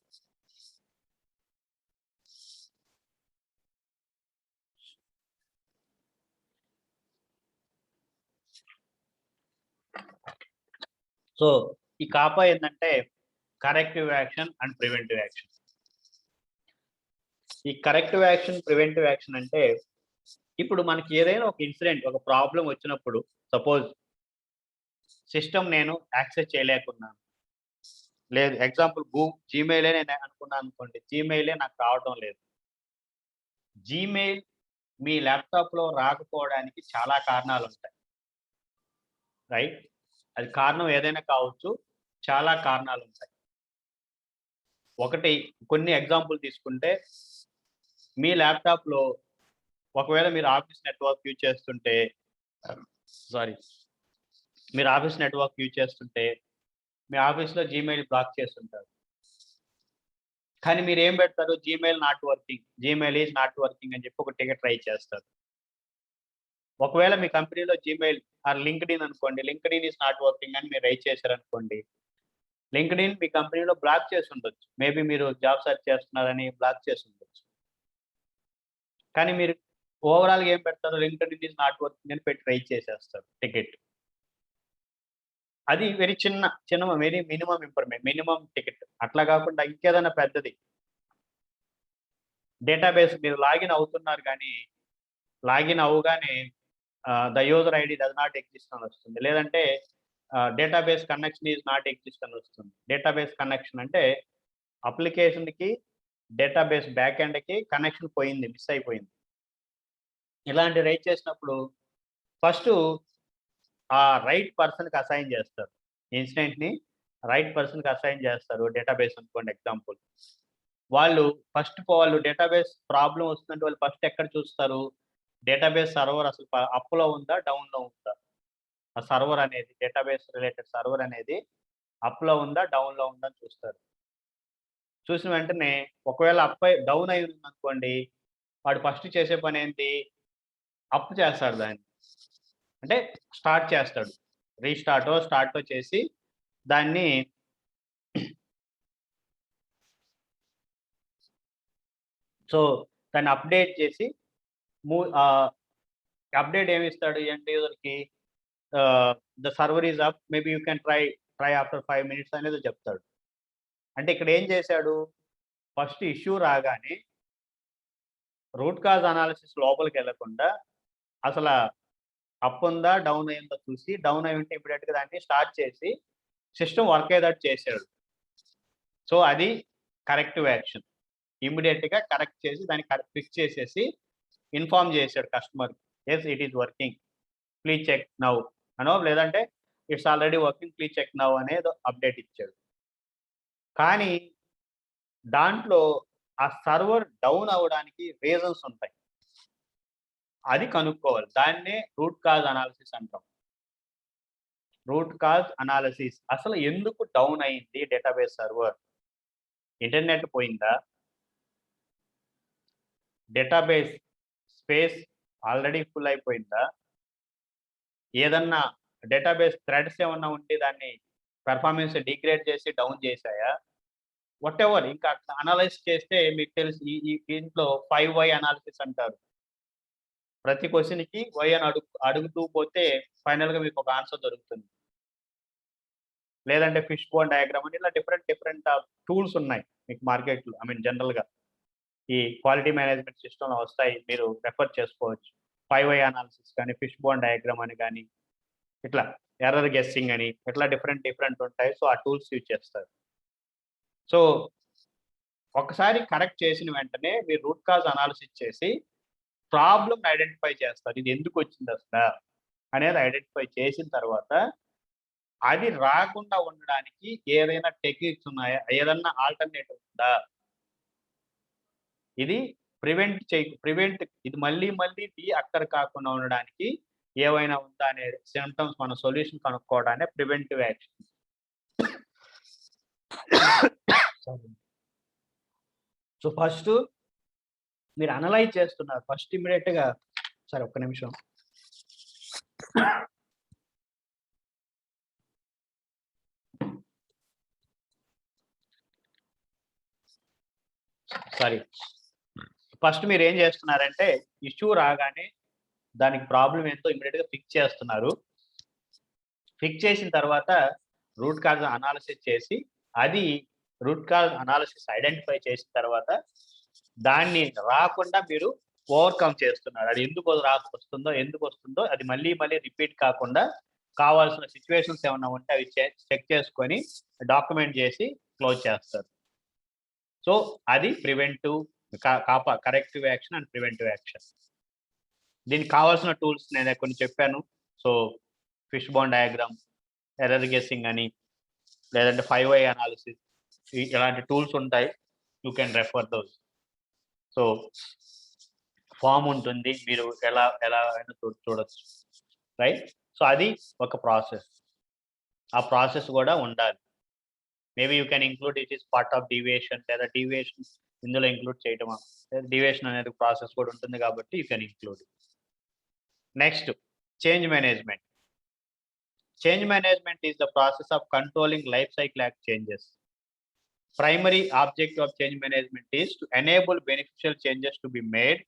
సో ఈ కాపా ఏంటంటే corrective action and preventive action. ఈ కరెక్టివ్ యాక్షన్, ప్రివెంటివ్ యాక్షన్ అంటే ఇప్పుడు మనకి ఏదైనా ఒక ఇన్సిడెంట్, ఒక ప్రాబ్లమ్ వచ్చినప్పుడు సపోజ్ సిస్టమ్ నేను యాక్సెస్ చేయలేకున్నాను. లేదు ఎగ్జాంపుల్ జీమెయిలే నేను అనుకున్నాను అనుకోండి. జీమెయిలే నాకు రావడం లేదు. జీమెయిల్ మీ ల్యాప్‌టాప్‌లో రాకపోవడానికి చాలా కారణాలుంటాయి. రైట్? అది కారణం ఏదైనా కావచ్చు. చాలా కారణాలుంటాయి. ఒకటి కొన్ని ఎగ్జాంపుల్ తీసుకుంటే మీ ల్యాప్‌టాప్‌లో ఒకవేళ మీరు ఆఫీస్ నెట్వర్క్ యూజ్ చేస్తుంటే మీరు ఆఫీస్ నెట్వర్క్ యూజ్ చేస్తుంటే మీ ఆఫీస్‌లో జీమెయిల్ బ్లాక్ చేసుంటారు. కానీ మీరేం పెడతారు? Gmail not working. Gmail is not working అని చెప్పి ఒక టికెట్ రైజ్ చేస్తారు. ఒకవేళ మీ కంపెనీలో జీమెయిల్ ఆర్ లింక్డ్ఇన్ అనుకోండి. లింక్డ్ఇన్ ఈస్ నాట్ వర్కింగ్ అని మీరు రైజ్ చేశారనుకోండి. లింక్డ్ఇన్ మీ కంపెనీలో బ్లాక్ చేసి ఉండొచ్చు, మేబీ మీరు జాబ్ సెర్చ్ చేస్తున్నారని బ్లాక్ చేసి ఉండొచ్చు. కానీ మీరు ఓవరాల్గా ఏం పెడతారు, లింక్డ్ఇన్ ఈజ్ నాట్ వర్కింగ్ అని పెట్టి రైట్ చేసేస్తారు టికెట్. అది వెరీ చిన్న వెరీ మినిమం మినిమం టికెట్. అట్లా కాకుండా ఇంకేదైనా పెద్దది, డేటాబేస్ మీరు లాగిన్ అవుతున్నారు కానీ లాగిన్ అవ్వగానే the user ID does not exist అని వస్తుంది, లేదంటే database connection is not exist అని వస్తుంది. డేటాబేస్ కనెక్షన్ అంటే అప్లికేషన్కి డేటాబేస్ బ్యాక్ ఎండ్కి కనెక్షన్ పోయింది, మిస్ అయిపోయింది. ఇలాంటి రైట్ చేసినప్పుడు ఫస్ట్ ఆ రైట్ పర్సన్కి అసైన్ చేస్తారు, ఇన్సిడెంట్ని రైట్ పర్సన్కి అసైన్ చేస్తారు. డేటాబేస్ అనుకోండి ఎగ్జాంపుల్, వాళ్ళు డేటాబేస్ ప్రాబ్లం వస్తుందంటే వాళ్ళు ఫస్ట్ ఎక్కడ చూస్తారు, డేటాబేస్ సర్వర్ అసలు అప్లో ఉందా డౌన్లో ఉందా, ఆ సర్వర్ అనేది డేటాబేస్ రిలేటెడ్ సర్వర్ అనేది అప్లో ఉందా డౌన్లో ఉందా అని చూస్తారు. చూసిన వెంటనే ఒకవేళ డౌన్ అయి ఉంది అనుకోండి, వాడు ఫస్ట్ చేసే పని ఏంటి, అప్ చేస్తాడు దాన్ని, అంటే స్టార్ట్ చేస్తాడు, స్టార్టో చేసి దాన్ని దాన్ని అప్డేట్ చేసి అప్డేట్ ఏమి ఇస్తాడు ఎండ్ యూజర్కి, the server is up, maybe you can try after 5 minutes అనేది చెప్తాడు. అంటే ఇక్కడ ఏం చేశాడు, ఫస్ట్ ఇష్యూ రాగానే రూట్ కాజ్ అనాలిసిస్ లోపలికి వెళ్ళకుండా అసలు అప్ ఉందా డౌన్ అయిందో చూసి, డౌన్ అయి ఉంటే ఇమీడియట్గా దాన్ని స్టార్ట్ చేసి సిస్టమ్ వర్క్ అయ్యేటట్టు చేశాడు. సో అది కరెక్టివ్ యాక్షన్. ఇమీడియట్గా కరెక్ట్ చేసి దాన్ని ఫిక్స్ చేసేసి ఇన్ఫార్మ్ చేశాడు customer, yes it is working please check now అనో, లేదంటే it's already working please check now అనేది అప్డేట్ ఇచ్చాడు. కానీ దాంట్లో ఆ సర్వర్ డౌన్ అవ్వడానికి రీజన్స్ ఉంటాయి, అది కనుక్కోవాలి. దాన్నే రూట్ కాజ్ అనాలిసిస్ అంటాం. రూట్ కాజ్ అనాలిసిస్, అసలు ఎందుకు డౌన్ అయింది డేటాబేస్ సర్వర్, ఇంటర్నెట్ పోయిందా, డేటాబేస్ స్పేస్ ఆల్రెడీ ఫుల్ అయిపోయిందా, ఏదన్నా డేటాబేస్ థ్రెడ్స్ ఏమన్నా ఉంటే దాన్ని పెర్ఫార్మెన్స్ డిగ్రేడ్ చేసి డౌన్ చేశాయా, వాట్ ఎవర్. ఇంకా అనలైజ్ చేస్తే మీకు తెలుసు ఈ దీంట్లో 5 why అనాలిసిస్ అంటారు. ప్రతి క్వశ్చన్కి వై అని అడుగుతూ పోతే ఫైనల్గా మీకు ఒక ఆన్సర్ దొరుకుతుంది. లేదంటే ఫిష్ బోన్ డయాగ్రామ్ అని ఇలా డిఫరెంట్ టూల్స్ ఉన్నాయి మీకు మార్కెట్లో. జనరల్గా ఈ క్వాలిటీ మేనేజ్మెంట్ సిస్టంలో వస్తాయి, మీరు రెఫర్ చేసుకోవచ్చు. 5 why అనాలిసిస్ కానీ, ఫిష్ బోన్ డయాగ్రామ్ అని కానీ, ఇట్లా ఎర్రర్ గెస్సింగ్ అని, ఇట్లా డిఫరెంట్ ఉంటాయి. సో ఆ టూల్స్ యూజ్ చేస్తారు. సో ఒకసారి కరెక్ట్ చేసిన వెంటనే మీరు రూట్ కాజ్ అనాలిసిస్ చేసి ప్రాబ్లమ్ ఐడెంటిఫై చేస్తారు, ఇది ఎందుకు వచ్చింది అసలు అనేది ఐడెంటిఫై చేసిన తర్వాత అది రాకుండా ఉండడానికి ఏదైనా టెక్నిక్స్ ఉన్నాయా, ఏదన్నా ఆల్టర్నేటివ్ ఉందా, ఇది ప్రివెంట్ ఇది మళ్ళీ అక్కడ కాకుండా ఉండడానికి ఏవైనా ఉందా అనే సిమ్టమ్స్ మన సొల్యూషన్ కనుక్కోవడానే ప్రివెంటివ్ యాక్షన్. సో ఫస్ట్ మీరు అనలైజ్ చేస్తున్నారు, ఫస్ట్ ఇమీడియట్గా సరే ఒక్క నిమిషం ఫస్ట్ మీరు ఏం చేస్తున్నారంటే ఇష్యూ రాగానే దానికి ప్రాబ్లం ఏంటో ఇమీడియట్గా ఫిక్స్ చేస్తున్నారు. ఫిక్స్ చేసిన తర్వాత రూట్ కాజ్ అనాలిసిస్ చేసి, అది రూట్ కాజ్ అనాలిసిస్ ఐడెంటిఫై చేసిన తర్వాత దాన్ని రాకుండా మీరు ఓవర్కమ్ చేస్తున్నారు. అది ఎందుకు వస్తుందో అది మళ్ళీ రిపీట్ కాకుండా కావాల్సిన సిచ్యువేషన్స్ ఏమన్నా ఉంటే అవి చెక్ చేసుకొని డాక్యుమెంట్ చేసి క్లోజ్ చేస్తారు. సో అది preventive corrective action and preventive action. దీనికి కావాల్సిన టూల్స్ నేను కొన్ని చెప్పాను. So fish bone diagram, error guessing అని, లేదంటే 5 why అనాలిసిస్, ఇలాంటి టూల్స్ ఉంటాయి, you can refer those. So form ఉంటుంది, మీరు ఎలా అయినా చూడొచ్చు, రైట్. సో అది ఒక ప్రాసెస్, ఆ ప్రాసెస్ కూడా ఉండాలి. Maybe you can include it is part of deviation, లేదా డీవియేషన్ ఇందులో ఇంక్లూడ్ చేయటమా, డీవియేషన్ అనేది ప్రాసెస్ కూడా ఉంటుంది కాబట్టి you can include. Next change management. change management is the process of controlling life cycle changes. Primary objective of change management is to enable beneficial changes to be made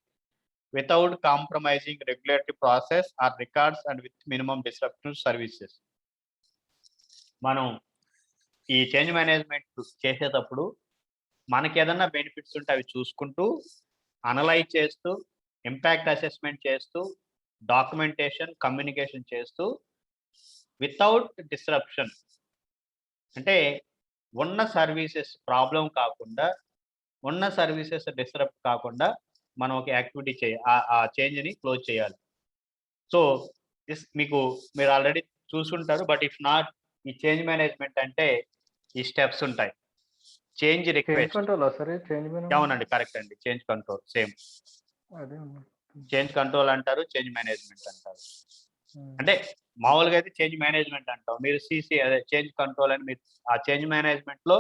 without compromising regulatory process or records and with minimum disruption to services. మనం ఈ change management చేసేటప్పుడు మనకి ఏదన్నా benefits ఉంటే అవి చూసుకుంటూ analyse చేస్తూ impact assessment చేస్తూ డాక్యుమెంటేషన్ కమ్యూనికేషన్ చేస్తూ వితౌట్ డిస్రప్షన్, అంటే ఉన్న సర్వీసెస్ ప్రాబ్లం కాకుండా, ఉన్న సర్వీసెస్ డిస్టర్బ్ కాకుండా మనం ఒక యాక్టివిటీ ఆ చేంజ్ని క్లోజ్ చేయాలి. సో మీరు ఆల్రెడీ చూసుంటారు, బట్ ఇఫ్ నాట్, ఈ చేంజ్ మేనేజ్మెంట్ అంటే ఈ స్టెప్స్ ఉంటాయి. చేంజ్ రిక్వెస్ట్ కంట్రోల్ సరే, చేంజ్ అవునండి, కరెక్ట్ అండి. చేంజ్ కంట్రోల్ సేమ్, అదే చేంజ్ కంట్రోల్ అంటారు, చేంజ్ మేనేజ్మెంట్ అంటారు. అంటే మామూలుగా అయితే చేంజ్ మేనేజ్మెంట్ అంటాం, మీరు సిసి అదే చేంజ్ కంట్రోల్ అని. మీరు ఆ చేంజ్ మేనేజ్మెంట్ లో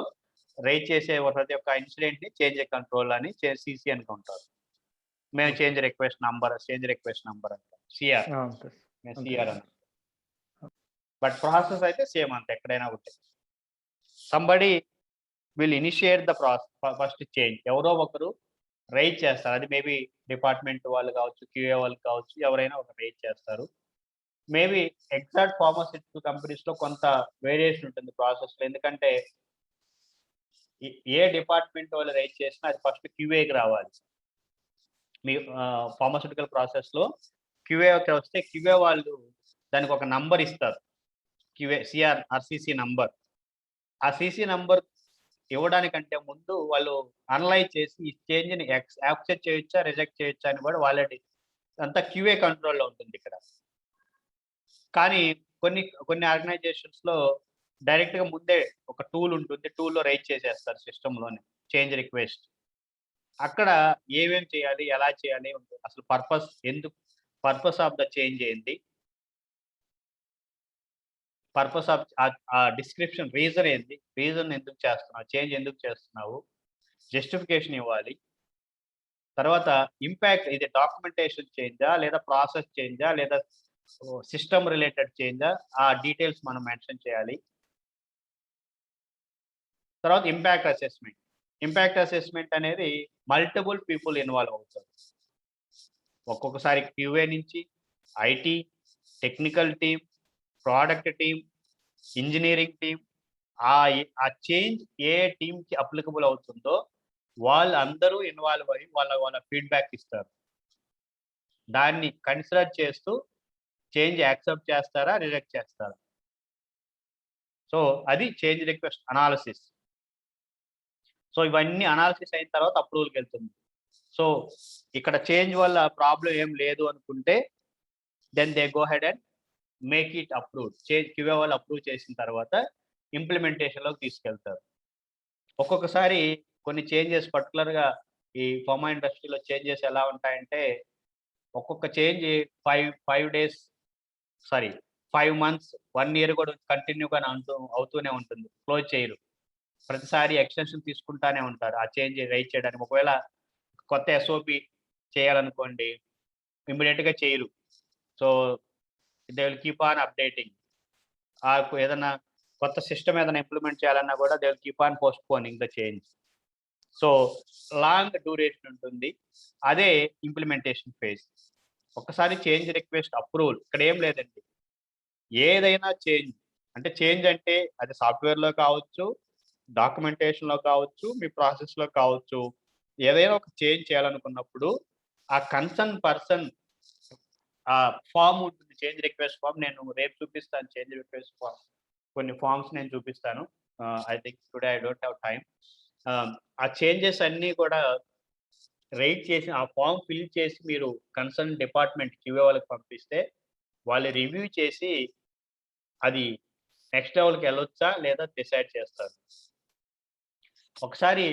రైజ్ చేసే ప్రతి ఒక్క ఇన్సిడెంట్ ని చేంజ్ కంట్రోల్ అని సిసి అనుకుంటారు. మేము చేంజ్ రిక్వెస్ట్ నంబర్ అంటాం, సిఆర్ అంటాం. బట్ ప్రాసెస్ అయితే సేమ్ అంత, ఎక్కడైనా ఉంటాయి. Somebody will initiate the process, first change ఎవరో ఒకరు రైజ్ చేస్తారు. అది మేబీ డిపార్ట్మెంట్ వాళ్ళు కావచ్చు, క్యూఏ వాళ్ళు కావచ్చు, ఎవరైనా ఒక రైజ్ చేస్తారు. మేబీ ఎగ్జాక్ట్ ఫార్మాస్యూటికల్ కంపెనీస్ లో కొంత వేరియేషన్ ఉంటుంది ప్రాసెస్ లో, ఎందుకంటే ఏ డిపార్ట్మెంట్ వాళ్ళు రైజ్ చేసినా అది ఫస్ట్ క్యూఏకి రావాలి. మీ ఫార్మాస్యూటికల్ ప్రాసెస్ లో క్యూఏకి వస్తే క్యూఏ వాళ్ళు దానికి ఒక నంబర్ ఇస్తారు, క్యూఏ సిఆర్ ఆర్సిసి నంబర్. ఆ సిసి నంబర్ ఇవ్వడానికంటే ముందు వాళ్ళు అనలైజ్ చేసి ఈ చేంజ్ని యాక్సెప్ట్ చేయొచ్చా, రిజెక్ట్ చేయొచ్చా అని కూడా వాళ్ళకి అంతా క్యూఏ కంట్రోల్లో ఉంటుంది ఇక్కడ. కానీ కొన్ని ఆర్గనైజేషన్స్ లో డైరెక్ట్ గా ముందే ఒక టూల్ ఉంటుంది, టూల్లో రైజ్ చేసేస్తారు సిస్టంలోనే చేంజ్ రిక్వెస్ట్. అక్కడ ఏమేం చేయాలి, ఎలా చేయాలి, అసలు పర్పస్ ఆఫ్ ద చేంజ్ ఏంటి, పర్పస్ ఆఫ్ ఆ డిస్క్రిప్షన్, రీజన్ ఏంటి, రీజన్ ఎందుకు చేస్తున్నావు, చేంజ్ ఎందుకు చేస్తున్నావు, జస్టిఫికేషన్ ఇవ్వాలి. తర్వాత ఇంపాక్ట్, ఇది డాక్యుమెంటేషన్ చేంజా లేదా ప్రాసెస్ చేంజా లేదా సిస్టమ్ రిలేటెడ్ చేంజా, ఆ డీటెయిల్స్ మనం మెన్షన్ చేయాలి. తర్వాత ఇంపాక్ట్ అసెస్మెంట్ అనేది మల్టిపుల్ పీపుల్ ఇన్వాల్వ్ అవుతారు. ఒక్కొక్కసారి క్యూఏ నుంచి IT, technical team, product team, engineering team, ఆ చేంజ్ ఏ టీంకి అప్లికబుల్ అవుతుందో వాళ్ళందరూ ఇన్వాల్వ్ అయ్యి వాళ్ళ ఫీడ్బ్యాక్ ఇస్తారు. దాన్ని కన్సిడర్ చేస్తూ చేంజ్ యాక్సెప్ట్ చేస్తారా, రిజెక్ట్ చేస్తారా. సో అది చేంజ్ రిక్వెస్ట్ అనాలిసిస్. సో ఇవన్నీ అనాలిసిస్ అయిన తర్వాత అప్రూవల్కి వెళ్తుంది. సో ఇక్కడ చేంజ్ వల్ల ప్రాబ్లం ఏం లేదు అనుకుంటే then they go ahead and make it approve. QA వాళ్ళు అప్రూవ్ చేసిన తర్వాత ఇంప్లిమెంటేషన్లోకి తీసుకెళ్తారు. ఒక్కొక్కసారి కొన్ని చేంజెస్, పర్టికులర్గా ఈ ఫార్మా ఇండస్ట్రీలో చేంజెస్ ఎలా ఉంటాయంటే, ఒక్కొక్క చేంజ్ 5 months 1 year కూడా కంటిన్యూగా అవుతూనే ఉంటుంది, క్లోజ్ చేయరు. ప్రతిసారి ఎక్స్టెన్షన్ తీసుకుంటానే ఉంటారు ఆ చేంజ్ రైజ్ చేయడానికి. ఒకవేళ కొత్త ఎస్ఓపి చేయాలనుకోండి, ఇమ్మీడియట్గా చేయరు. So they will keep on updating. ఏదైనా కొత్త సిస్టమ్ ఏదైనా ఇంప్లిమెంట్ చేయాలన్నా కూడా they will keep on postponing the change. So long duration ఉంటుంది. అదే ఇంప్లిమెంటేషన్ ఫేజ్. ఒక్కసారి చేంజ్ రిక్వెస్ట్ అప్రూవల్, ఇక్కడ ఏం లేదండి, ఏదైనా చేంజ్ అంటే అది సాఫ్ట్వేర్లో కావచ్చు, డాక్యుమెంటేషన్లో కావచ్చు, మీ ప్రాసెస్లో కావచ్చు, ఏదైనా ఒక చేంజ్ చేయాలనుకున్నప్పుడు ఆ కన్సర్న్ పర్సన్ ఆ ఫామ్ ఉంటుంది, చేంజ్ రిక్వెస్ట్ ఫామ్. నేను రేపు చూపిస్తాను చేంజ్ రిక్వెస్ట్ ఫామ్, కొన్ని ఫామ్స్ నేను చూపిస్తాను. I think today I don't have time. ఆ చేంజెస్ అన్నీ కూడా రైట్ చేసి ఆ ఫామ్ ఫిల్ చేసి మీరు కన్సర్న్ డిపార్ట్మెంట్ క్యూఏ వాళ్ళకి పంపిస్తే వాళ్ళు రివ్యూ చేసి అది నెక్స్ట్ లెవెల్కి వెళ్ళొచ్చా లేదా డిసైడ్ చేస్తారు. ఒకసారి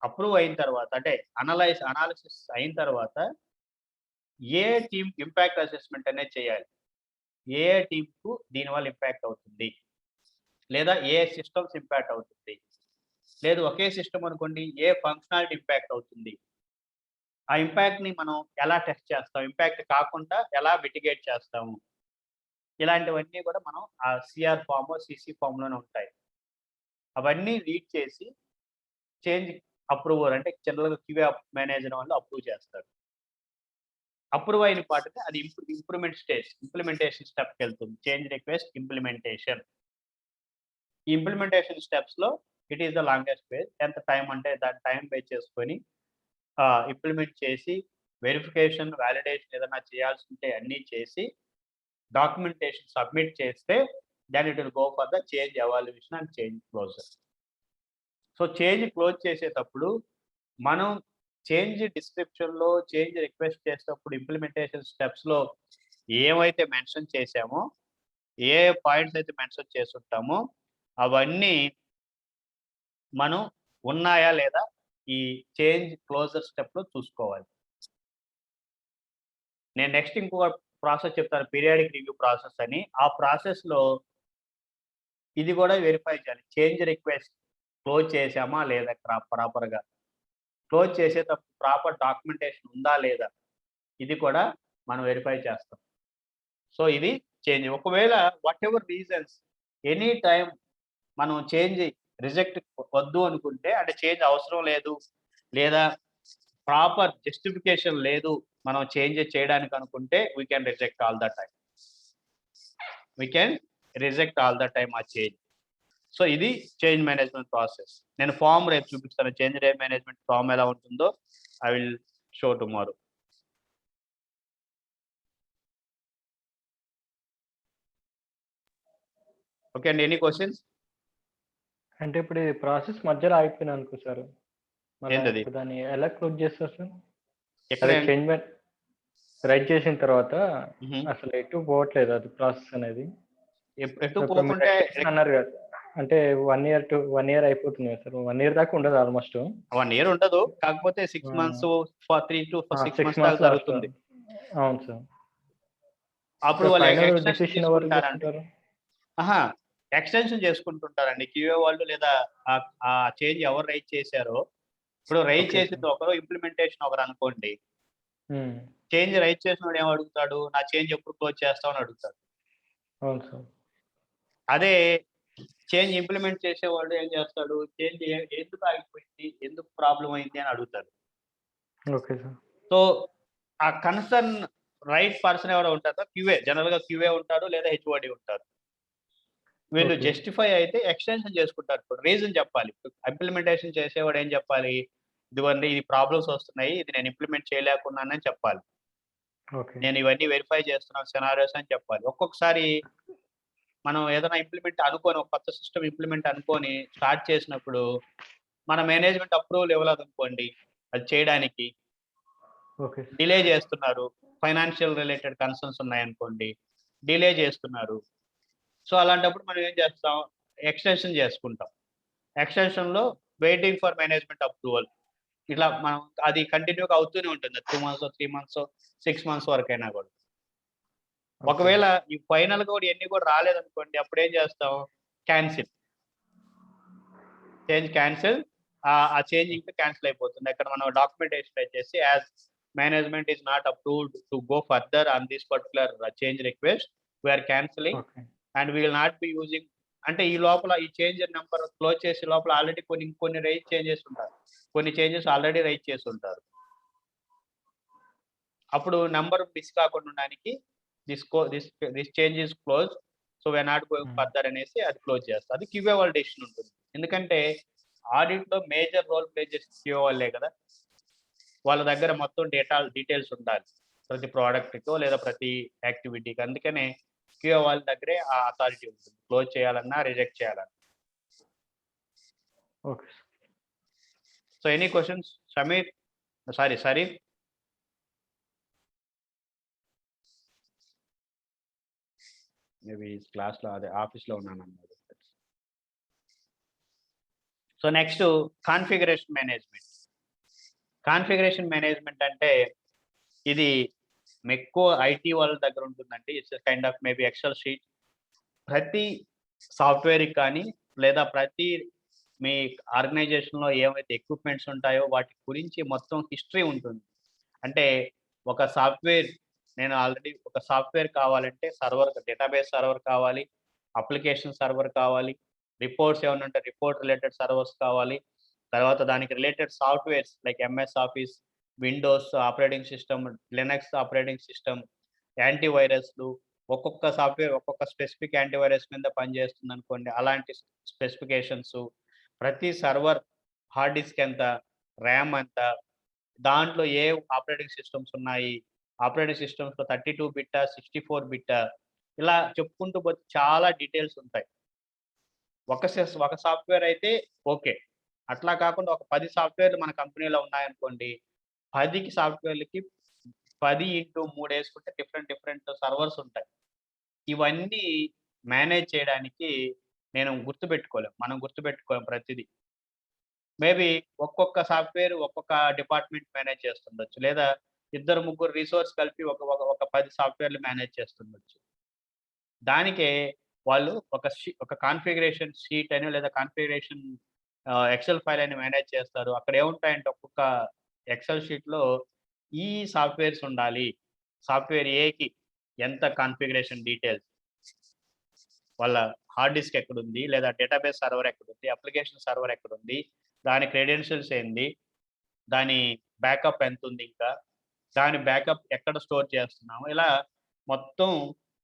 అప్రూవ్ అయిన తర్వాత, అంటే అనాలిసిస్ అయిన తర్వాత ఏ టీమ్ ఇంపాక్ట్ అసెస్మెంట్ అనేది చేయాలి, ఏ టీంకు దీనివల్ల ఇంపాక్ట్ అవుతుంది, లేదా ఏ సిస్టమ్స్ ఇంపాక్ట్ అవుతుంది, లేదు ఒకే సిస్టమ్ అనుకోండి ఏ ఫంక్షనాలిటీ ఇంపాక్ట్ అవుతుంది, ఆ ఇంపాక్ట్ని మనం ఎలా టెస్ట్ చేస్తాం, ఇంపాక్ట్ కాకుండా ఎలా మిటిగేట్ చేస్తాము, ఇలాంటివన్నీ కూడా మనం ఆ సిఆర్ ఫామ్, సిసి ఫామ్‌లోనే ఉంటాయి. అవన్నీ రీడ్ చేసి చేంజ్ అప్రూవర్ అంటే జనరల్‌గా క్యూఏ మేనేజర్ వాళ్ళు అప్రూవ్ చేస్తారు. అప్రూవ్ అయిన పాటకి అది ఇంప్లిమెంటేషన్ స్టెప్‌కెళ్తుంది. Change request implementation. ఈ ఇంప్లిమెంటేషన్ స్టెప్స్‌లో it is the longest phase. ఎంత టైం అంటే దాని టైం బేస్ చేసుకొని ఇంప్లిమెంట్ చేసి వెరిఫికేషన్, వాలిడేషన్ ఏదైనా చేయాల్సుంటే అన్నీ చేసి డాక్యుమెంటేషన్ సబ్మిట్ చేస్తే then it will go for the change evaluation and change closure. So change close చేసేటప్పుడు మనం చేంజ్ డిస్క్రిప్షన్‌లో చేంజ్ రిక్వెస్ట్ చేసేటప్పుడు ఇంప్లిమెంటేషన్ స్టెప్స్‌లో ఏవైతే మెన్షన్ చేశామో, ఏ పాయింట్స్ అయితే మెన్షన్ చేసుంటామో అవన్నీ మనం ఉన్నాయా లేదా ఈ చేంజ్ క్లోజర్ స్టెప్‌లో చూసుకోవాలి. నేను నెక్స్ట్ ఇంకొక ప్రాసెస్ చెప్తాను, పీరియాడిక్ రివ్యూ ప్రాసెస్ అని. ఆ ప్రాసెస్‌లో ఇది కూడా వెరిఫై చేయాలి. చేంజ్ రిక్వెస్ట్ క్లోజ్ చేశామా లేదా ప్రాపర్‌గా. క్లోజ్ చేసేటప్పుడు ప్రాపర్ డాక్యుమెంటేషన్ ఉందా లేదా ఇది కూడా మనం వెరిఫై చేస్తాం. సో ఇది చేంజ్. ఒకవేళ వాటెవర్ రీజన్స్ ఎనీ టైమ్ మనం చేంజ్ రిజెక్ట్ వద్దు అనుకుంటే, అంటే చేంజ్ అవసరం లేదు లేదా ప్రాపర్ జస్టిఫికేషన్ లేదు మనం చేంజ్ చేయడానికి అనుకుంటే we can reject all the time. ఆ చేంజ్. సో ఇది చేంజ్ మేనేజ్మెంట్ ప్రాసెస్. నేను ఫామ్ రేపు చూపిస్తాను. చేంజ్ మేనేజ్మెంట్ ఫామ్ ఎలా ఉంటుందో I will show tomorrow. Okay అండి, ఎనీ క్వశ్చన్స్? అంటే ఇప్పుడు ఈ ప్రాసెస్ మధ్యలో ఆగిపోయింది అనుకో సార్. ఏంటది? ఇప్పుడు దాన్ని ఎలా క్లోజ్ చేస్తారు సార్? ఎక్కడ అదే చేంజ్ రైట్ చేసిన తర్వాత మ్మ్. అసలు ఎటు పోవట్లేదు అది ప్రాసెస్ అనేది. ఎటు ఇప్పుడు మీరు పోకుంటే extension అన్నారు కదా, అంటే 1 year అయిపోతుంది కదా సార్. 1 year దాకా ఉండదు ఆల్మోస్ట్. 1 year ఉండదు, కాకపోతే 6 months 3 to 6 6 months దాకా months జరుగుతుంది. అవును సార్. అప్పుడు వాళ్ళు ఫైనల్ ఎక్స్టెన్షన్ డిసిషన్ ఎవరు చేసుకుంటారండి. తీసుకుంటారు? ఎక్స్టెన్షన్ చేసుకుంటుంటారండి క్యూఏ వాళ్ళు, లేదా ఆ చేంజ్ ఎవరు రైట్ చేశారో. ఇప్పుడు రైట్ Okay, చేసింది sir. ఒకరు, ఇంప్లిమెంటేషన్ ఒకరు అనుకోండి. Hmm. చేంజ్ రైట్ చేసినోడు ఏం అడుగుతాడు, నా చేంజ్ ఎప్పుడు క్లోజ్ చేస్తావు అని అడుగుతాడు. అవును సార్. అదే చేంజ్ ఇంప్లిమెంట్ చేసేవాడు ఏం చేస్తాడు, చేంజ్ ఎందుకు ఆగిపోయింది, ఎందుకు ప్రాబ్లం అయింది అని అడుగుతాడు. Okay sir. సో ఆ కన్సర్న్ రైట్ పర్సన్ ఎవరో ఉంటారో క్యూఏ, జనరల్ గా క్యూఏ ఉంటారు లేదా హెచ్ఓడి ఉంటారు. వీళ్ళు Okay. జస్టిఫై అయితే ఎక్స్టెన్షన్ చేసుకుంటారు. ఇప్పుడు రీజన్ చెప్పాలి. ఇంప్లిమెంటేషన్ చేసేవాడు ఏం చెప్పాలి, ఇదిగోండి ఇది ప్రాబ్లమ్స్ వస్తున్నాయి, ఇది నేను ఇంప్లిమెంట్ చేయలేకున్నానని చెప్పాలి. ఓకే. నేను ఇవన్నీ వెరిఫై చేస్తున్నాను సినారియోస్ అని చెప్పాలి. ఒక్కొక్కసారి మనం ఏదైనా ఇంప్లిమెంట్ అనుకోని, ఒక కొత్త సిస్టమ్ ఇంప్లిమెంట్ అనుకోని స్టార్ట్ చేసినప్పుడు మన మేనేజ్మెంట్ అప్రూవల్ ఇవ్వలేదు అనుకోండి, అది చేయడానికి ఓకే. డిలే చేస్తున్నారు. ఫైనాన్షియల్ రిలేటెడ్ కన్సర్న్స్ ఉన్నాయనుకోండి, డిలే చేస్తున్నారు. సో అలాంటప్పుడు మనం ఏం చేస్తాం, ఎక్స్టెన్షన్ చేసుకుంటాం. ఎక్స్టెన్షన్‌లో వెయిటింగ్ ఫర్ మేనేజ్మెంట్ అప్రూవల్. ఇట్లా మనం అది కంటిన్యూగా అవుతూనే ఉంటుంది. 2 months 3 months 6 months వరకైనా కూడా. ఒకవేళ ఈ ఫైనల్ కూడా ఇవన్నీ కూడా రాలేదనుకోండి, అప్పుడు ఏం చేస్తాం, క్యాన్సిల్. Change cancel. ఆ చేంజ్ ఇంకా క్యాన్సిల్ అయిపోతుంది. అక్కడ మనం డాక్యుమెంటేషన్ వచ్చేసి as management is not approved to go further on this particular change request, we are cancelling okay. And we will not be using. అంటే ఈ లోపల ఈ చేంజ్ నెంబర్ క్లోజ్ చేసే లోపల ఆల్రెడీ కొన్ని రైట్ చేంజెస్ ఉంటారు, కొన్ని చేంజెస్ ఆల్రెడీ రైట్ చేసి ఉంటారు. అప్పుడు నెంబర్ మిస్ కాకుండా ఉండడానికి this change is close, so we are not going further అనేసి అది క్లోజ్ చేస్తారు. అది క్యూఏ వాళ్ళ డెసిషన్ ఉంటుంది. ఎందుకంటే ఆడిట్ లో మేజర్ రోల్ ప్లే చేసే క్యూఏ వాళ్ళే కదా. వాళ్ళ దగ్గర మొత్తం డీటెయిల్స్ ఉండాలి ప్రతి ప్రోడక్ట్కో లేదా ప్రతి యాక్టివిటీకి. అందుకనే క్యూఏ వాళ్ళ దగ్గరే ఆ అథారిటీ ఉంటుంది, క్లోజ్ చేయాలన్నా రిజెక్ట్ చేయాలన్నా. Okay. So any questions Sameer, Sharif? Maybe క్లాస్లో అదే ఆఫీస్లో ఉన్నాను అన్నది. So next configuration management. Configuration management అంటే ఇది ఎక్కువ ఐటీ వాళ్ళ దగ్గర ఉంటుందండి. It's kind of maybe Excel sheet. ప్రతి సాఫ్ట్వేర్కి కానీ లేదా ప్రతి మీ ఆర్గనైజేషన్లో ఏవైతే ఎక్విప్మెంట్స్ ఉంటాయో వాటి గురించి మొత్తం హిస్టరీ ఉంటుంది. అంటే ఒక సాఫ్ట్వేర్ నేను ఆల్రెడీ ఒక సాఫ్ట్వేర్ కావాలంటే సర్వర్, డేటాబేస్ సర్వర్ కావాలి, అప్లికేషన్ సర్వర్ కావాలి, రిపోర్ట్స్ ఏమైనా ఉంటే రిపోర్ట్ రిలేటెడ్ సర్వర్స్ కావాలి, తర్వాత దానికి related softwares like MS Office, Windows operating system, Linux operating system, యాంటీవైరస్లు, ఒక్కొక్క సాఫ్ట్వేర్ ఒక్కొక్క స్పెసిఫిక్ యాంటీవైరస్ మీద పనిచేస్తుంది అనుకోండి, అలాంటి స్పెసిఫికేషన్స్, ప్రతి సర్వర్ హార్డ్ డిస్క్ ఎంత, ర్యామ్ ఎంత, దాంట్లో ఏ ఆపరేటింగ్ సిస్టమ్స్ ఉన్నాయి, ఆపరేటింగ్ సిస్టమ్స్లో 32 బిట్టా, 64 బిట్టా, ఇలా చెప్పుకుంటూ పోతే చాలా డీటెయిల్స్ ఉంటాయి. ఒక సాఫ్ట్వేర్ అయితే ఓకే. అట్లా కాకుండా ఒక 10 సాఫ్ట్వేర్లు మన కంపెనీలో ఉన్నాయనుకోండి, 10 సాఫ్ట్వేర్లకి 10x3 వేసుకుంటే డిఫరెంట్ సర్వర్స్ ఉంటాయి. ఇవన్నీ మేనేజ్ చేయడానికి మనం గుర్తుపెట్టుకోలేం ప్రతిదీ. మేబీ ఒక్కొక్క సాఫ్ట్వేర్ ఒక్కొక్క డిపార్ట్మెంట్ మేనేజ్ చేస్తుండొచ్చు. లేదా ఇద్దరు ముగ్గురు రిసోర్స్ కలిపి ఒక 10 సాఫ్ట్వేర్లు మేనేజ్ చేస్తుండొచ్చు. దానికే వాళ్ళు ఒక కాన్ఫిగరేషన్ షీట్ అని లేదా కాన్ఫిగరేషన్ ఎక్సెల్ ఫైల్ అని మేనేజ్ చేస్తారు. అక్కడ ఏముంటాయంటే ఒక్కొక్క ఎక్సెల్ షీట్‌లో ఈ సాఫ్ట్వేర్స్ ఉండాలి. సాఫ్ట్వేర్ ఏకి ఎంత కాన్ఫిగరేషన్ డీటెయిల్స్, వాళ్ళ హార్డ్ డిస్క్ ఎక్కడుంది, లేదా డేటాబేస్ సర్వర్ ఎక్కడుంది, అప్లికేషన్ సర్వర్ ఎక్కడుంది, దాని క్రెడెన్షియల్స్ ఏంది, దాని బ్యాకప్ ఎంతుంది, ఇంకా దాని బ్యాకప్ ఎక్కడ స్టోర్ చేస్తున్నాము, ఇలా మొత్తం